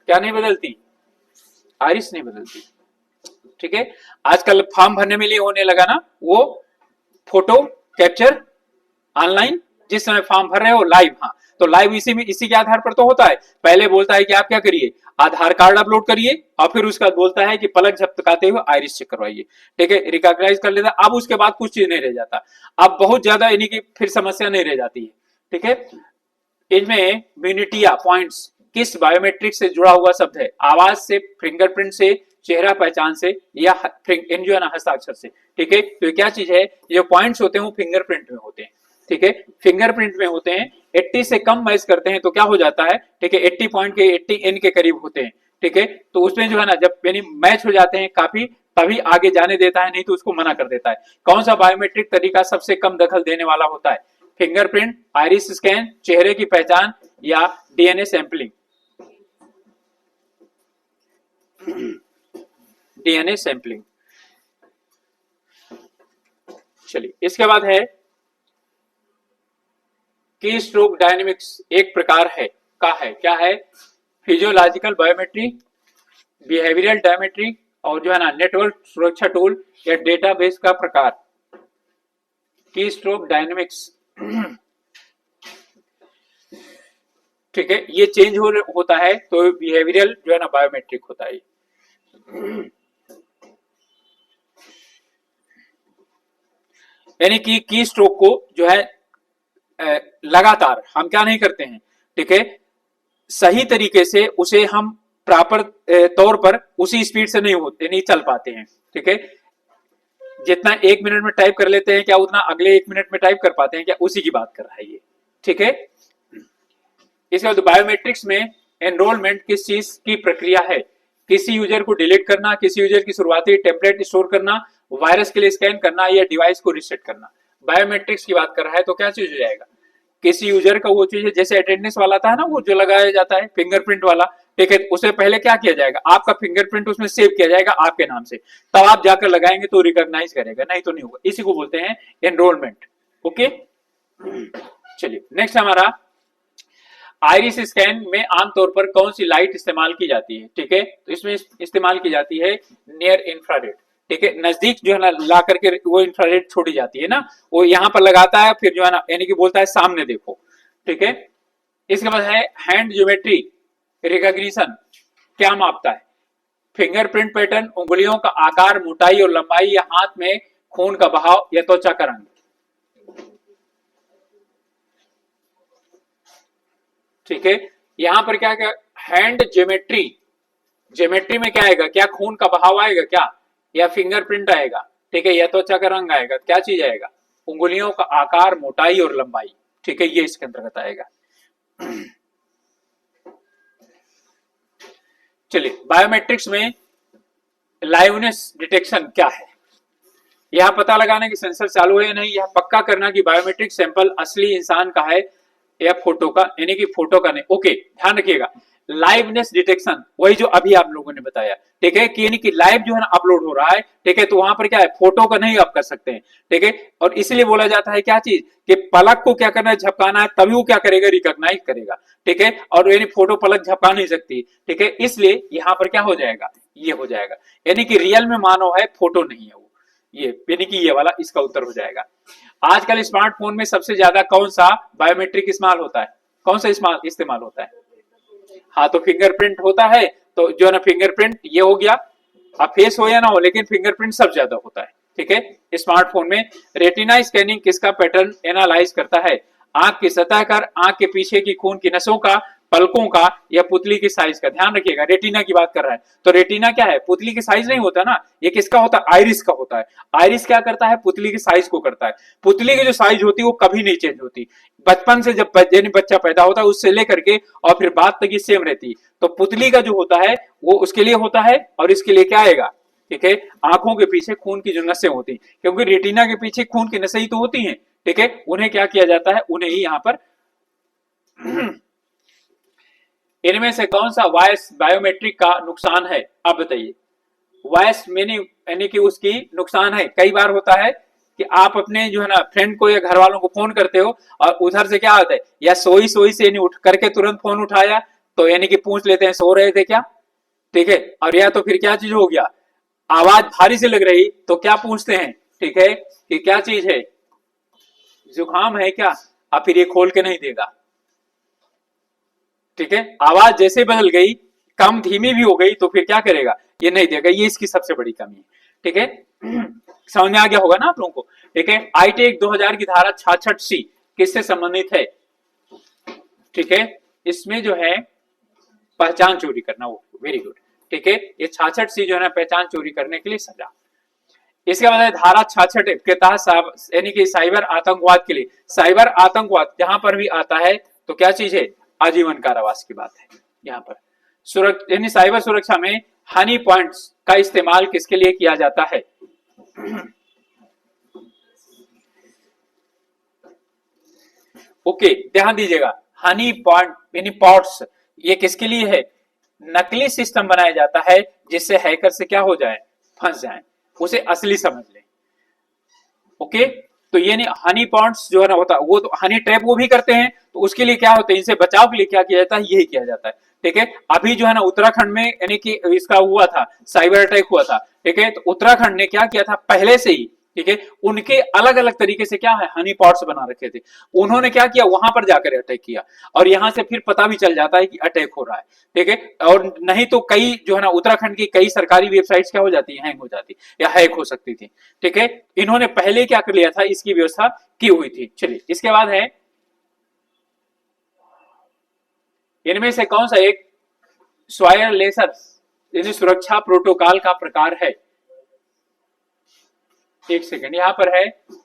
S1: क्या नहीं बदलती? आइरिस नहीं बदलती। ठीक है, आजकल फॉर्म भरने में लिए होने लगा ना वो फोटो कैप्चर ऑनलाइन, जिस समय फॉर्म भर रहे हो लाइव, हाँ, तो लाइव इसी के आधार पर तो होता है। पहले बोलता है कि आप क्या करिए, आधार कार्ड अपलोड करिए, और फिर उसके बाद बोलता है कि पलक झपकाते हुए आइरिस चेक करवाइए, ठीक है, रिकॉग्नाइज कर लेता। अब उसके बाद कुछ चीज नहीं रह जाता, अब बहुत ज्यादा यानी कि फिर समस्या नहीं रह जाती है, ठीक है। इनमें म्यूनिटिया पॉइंट्स किस बायोमेट्रिक से जुड़ा हुआ शब्द है, आवाज से, फिंगरप्रिंट से, चेहरा पहचान से, या इन जो है ना हस्ताक्षर से, ठीक है। तो क्या चीज है, ये पॉइंट्स होते हैं वो फिंगरप्रिंट में होते हैं, ठीक है, फिंगरप्रिंट में होते हैं। 80 से कम मैच करते हैं तो क्या हो जाता है, ठीक है, 80 पॉइंट के 80 एन के करीब होते हैं, ठीक है। तो उसमें जो है ना जब यानी मैच हो जाते हैं काफी, तभी आगे जाने देता है, नहीं तो उसको मना कर देता है। कौन सा बायोमेट्रिक तरीका सबसे कम दखल देने वाला होता है, फिंगरप्रिंट, आइरिस स्कैन, चेहरे की पहचान, या डीएनए सैंपलिंग। DNA sampling. चलिए इसके बाद है की स्ट्रोक डायनेमिक्स, एक प्रकार है क्या है, फिजियोलॉजिकल बायोमेट्री, बिहेवियरल डायोमेट्री, और जो है ना नेटवर्क सुरक्षा टूल, या डेटाबेस का प्रकार। की स्ट्रोक डायनेमिक्स, ठीक है, ये चेंज होता है तो बिहेवियरल जो है ना बायोमेट्रिक होता है। यानी कि की स्ट्रोक को जो है लगातार हम क्या नहीं करते हैं, ठीक है, सही तरीके से उसे हम प्रॉपर तौर पर उसी स्पीड से नहीं चल पाते हैं, ठीक है। जितना 1 मिनट में टाइप कर लेते हैं क्या उतना अगले 1 मिनट में टाइप कर पाते हैं क्या, उसी की बात कर रहा है ये, ठीक है। इसके बाद बायोमेट्रिक्स में एनरोलमेंट किस चीज की प्रक्रिया है, किसी यूजर को डिलीट करना, किसी यूजर की शुरुआती टेम्पलेट स्टोर करना, वायरस के लिए स्कैन करना, या डिवाइस को रिसेट करना। बायोमेट्रिक्स की बात कर रहा है तो क्या चीज हो जाएगा, किसी यूजर का वो चीज है, जैसे अटेंडेंस वाला था ना वो जो लगाया जाता है फिंगरप्रिंट वाला, ठीक है, उसे पहले क्या किया जाएगा, आपका फिंगरप्रिंट उसमें सेव किया जाएगा आपके नाम से, तब आप जाकर लगाएंगे तो रिकॉग्नाइज करेगा, नहीं तो नहीं होगा। इसी को बोलते हैं एनरोलमेंट, ओके। चलिए नेक्स्ट हमारा आइरिस स्कैन में आमतौर पर कौन सी लाइट इस्तेमाल की जाती है, ठीक है, तो इसमें इस्तेमाल की जाती है नियर इंफ्रारेड, ठीक है, नजदीक जो है ना ला करके वो इंफ्रारेड छोड़ी जाती है ना, वो यहां पर लगाता है, फिर जो है ना यानी कि बोलता है सामने देखो, ठीक है। इसके बाद है हैंड ज्योमेट्री रिकॉग्निशन क्या मापता है, फिंगरप्रिंट पैटर्न, उंगलियों का आकार, मोटाई और लंबाई, या हाथ में खून का बहाव, या त्वचा का रंग, ठीक है। यहां पर क्या क्या हैंड ज्योमेट्री, ज्योमेट्री में क्या आएगा, क्या खून का बहाव आएगा क्या, या फिंगरप्रिंट आएगा, ठीक है, या त्वचा का रंग आएगा, क्या चीज आएगा, उंगलियों का आकार, मोटाई और लंबाई, ठीक है, ये इसके अंतर्गत आएगा। चलिए बायोमेट्रिक्स में लाइवनेस डिटेक्शन क्या है, यह पता लगाना कि सेंसर चालू है या नहीं, यह पक्का करना कि बायोमेट्रिक सैंपल असली इंसान का है या फोटो का, यानी कि फोटो का नहीं, ओके। ध्यान रखिएगा लाइवनेस डिटेक्शन वही जो अभी आप लोगों ने बताया, ठीक है, कि यानी कि लाइव जो है ना अपलोड हो रहा है, ठीक है, तो वहां पर क्या है फोटो का नहीं आप कर सकते हैं, ठीक है। और इसलिए बोला जाता है क्या चीज कि पलक को क्या करना है, झपकाना है, तभी वो क्या करेगा, रिकॉग्नाइज करेगा, ठीक है, और यानी फोटो पलक झपका नहीं सकती, ठीक है, इसलिए यहां पर क्या हो जाएगा, ये हो जाएगा, यानी कि रियल में मानव है, फोटो नहीं है वो, ये यानी कि ये वाला इसका उत्तर हो जाएगा। आजकल स्मार्टफोन में सबसे ज्यादा कौन सा बायोमेट्रिक इस्तेमाल होता है, कौन सा इस्तेमाल होता है, हाँ तो फिंगरप्रिंट होता है, तो जो है ना फिंगरप्रिंट ये हो गया, अब फेस हो या ना हो लेकिन फिंगरप्रिंट सब ज्यादा होता है, ठीक है। स्मार्टफोन में रेटिना स्कैनिंग किसका पैटर्न एनालाइज करता है, आंख की सतह का, आंख के पीछे की खून की नसों का, पलकों का, या पुतली की साइज का। ध्यान रखिएगा रेटिना की बात कर रहा है, तो रेटिना क्या है, पुतली की साइज नहीं होता ना, ये किसका होता है, आइरिस का होता है। आइरिस क्या करता है, पुतली की साइज को करता है। पुतली की जो साइज होती है वो कभी नहीं चेंज होती, बचपन से जब बच्चा पैदा होता है उससे लेकर के और फिर बाद तक ये सेम रहती है। तो पुतली का जो होता है वो उसके लिए होता है, और इसके लिए क्या आएगा, ठीक है, आंखों के पीछे खून की जो नसें होती, क्योंकि रेटिना के पीछे खून की नसें ही तो होती हैं, ठीक है, उन्हें क्या किया जाता है, उन्हें ही यहां पर इनमें से कौन सा वॉइस बायोमेट्रिक का नुकसान है, आप बताइए। वॉइस यानी कि उसकी नुकसान है, कई बार होता है कि आप अपने जो है ना फ्रेंड को या घर वालों को फोन करते हो और उधर से क्या होता है, या सोई से नहीं उठ करके तुरंत फोन उठाया तो यानी कि पूछ लेते हैं सो रहे थे क्या, ठीक है, और या तो फिर क्या चीज हो गया, आवाज भारी से लग रही तो क्या पूछते हैं, ठीक है, कि क्या चीज है, जुकाम है क्या, और फिर ये खोल के नहीं देगा, ठीक है, आवाज जैसे बदल गई, कम धीमी भी हो गई, तो फिर क्या करेगा, ये नहीं देगा। ये इसकी सबसे बड़ी कमी है। ठीक है, समझ में आ गया होगा ना आप लोगों को। ठीक है, आईटेक 2000 की धारा 66C किससे संबंधित है? ठीक है, इसमें जो है पहचान चोरी करना, वो वेरी गुड। ठीक है, ये 66C जो है ना, पहचान चोरी करने के लिए सजा। इसके बाद धारा 66 के तहत यानी कि साइबर आतंकवाद के लिए, साइबर आतंकवाद जहां पर भी आता है तो क्या चीज है, आजीवन कारावास की बात है। यहाँ पर यानी साइबर सुरक्षा में हनी पॉइंट्स का इस्तेमाल किसके लिए किया जाता है? ओके, ध्यान दीजिएगा, हनी पॉइंट यानी पॉट्स, ये किसके लिए है? नकली सिस्टम बनाया जाता है जिससे हैकर से क्या हो जाए, फंस जाए, उसे असली समझ ले। ओके, तो ये नहीं, हनी पॉइंट्स जो है ना होता, वो तो हनी ट्रैप वो भी करते हैं, तो उसके लिए क्या होता है, इनसे बचाव के लिए क्या किया जाता है, यही किया जाता है। ठीक है, अभी जो है ना उत्तराखंड में यानी कि इसका हुआ था, साइबर अटैक हुआ था। ठीक है, तो उत्तराखंड ने क्या किया था पहले से ही, ठीक है, उनके अलग अलग तरीके से क्या है, हनी पॉट्स बना रखे थे। उन्होंने क्या किया, वहां पर जाकर अटैक किया, और यहां से फिर पता भी चल जाता है कि अटैक हो रहा है। ठीक है, और नहीं तो कई जो है ना उत्तराखंड की कई सरकारी वेबसाइट्स क्या हो जाती है, हैंग हो जाती या हैक हो सकती थी। ठीक है, इन्होंने पहले क्या कर लिया था, इसकी व्यवस्था की हुई थी। चलिए, इसके बाद है, इनमें से कौन सा एक स्वायरलेस यानी सुरक्षा प्रोटोकॉल का प्रकार है? एक सेकंड, यहां पर है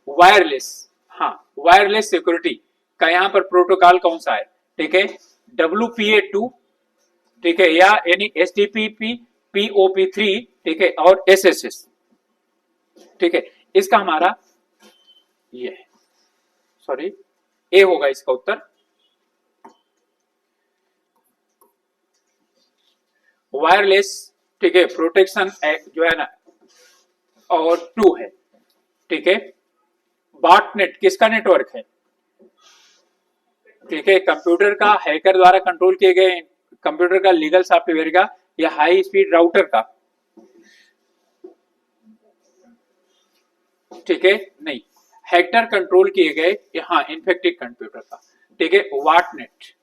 S1: वायरलेस, हाँ, वायरलेस सिक्योरिटी का यहां पर प्रोटोकॉल कौन सा है? ठीक है, WPA2, ठीक है, या यानी STPP, POP3, ठीक है, और SSS। ठीक है, इसका हमारा ये है, सॉरी, ए होगा इसका उत्तर। वायरलेस, ठीक है, प्रोटेक्शन जो है ना, और 2 है। ठीक है, बॉटनेट किसका नेटवर्क है? ठीक है, कंप्यूटर का हैकर द्वारा कंट्रोल किए गए कंप्यूटर का, लीगल सॉफ्टवेयर का, या हाई स्पीड राउटर का? ठीक है, नहीं, हैकर कंट्रोल किए गए, हाँ, इन्फेक्टेड कंप्यूटर का। ठीक है, बॉटनेट।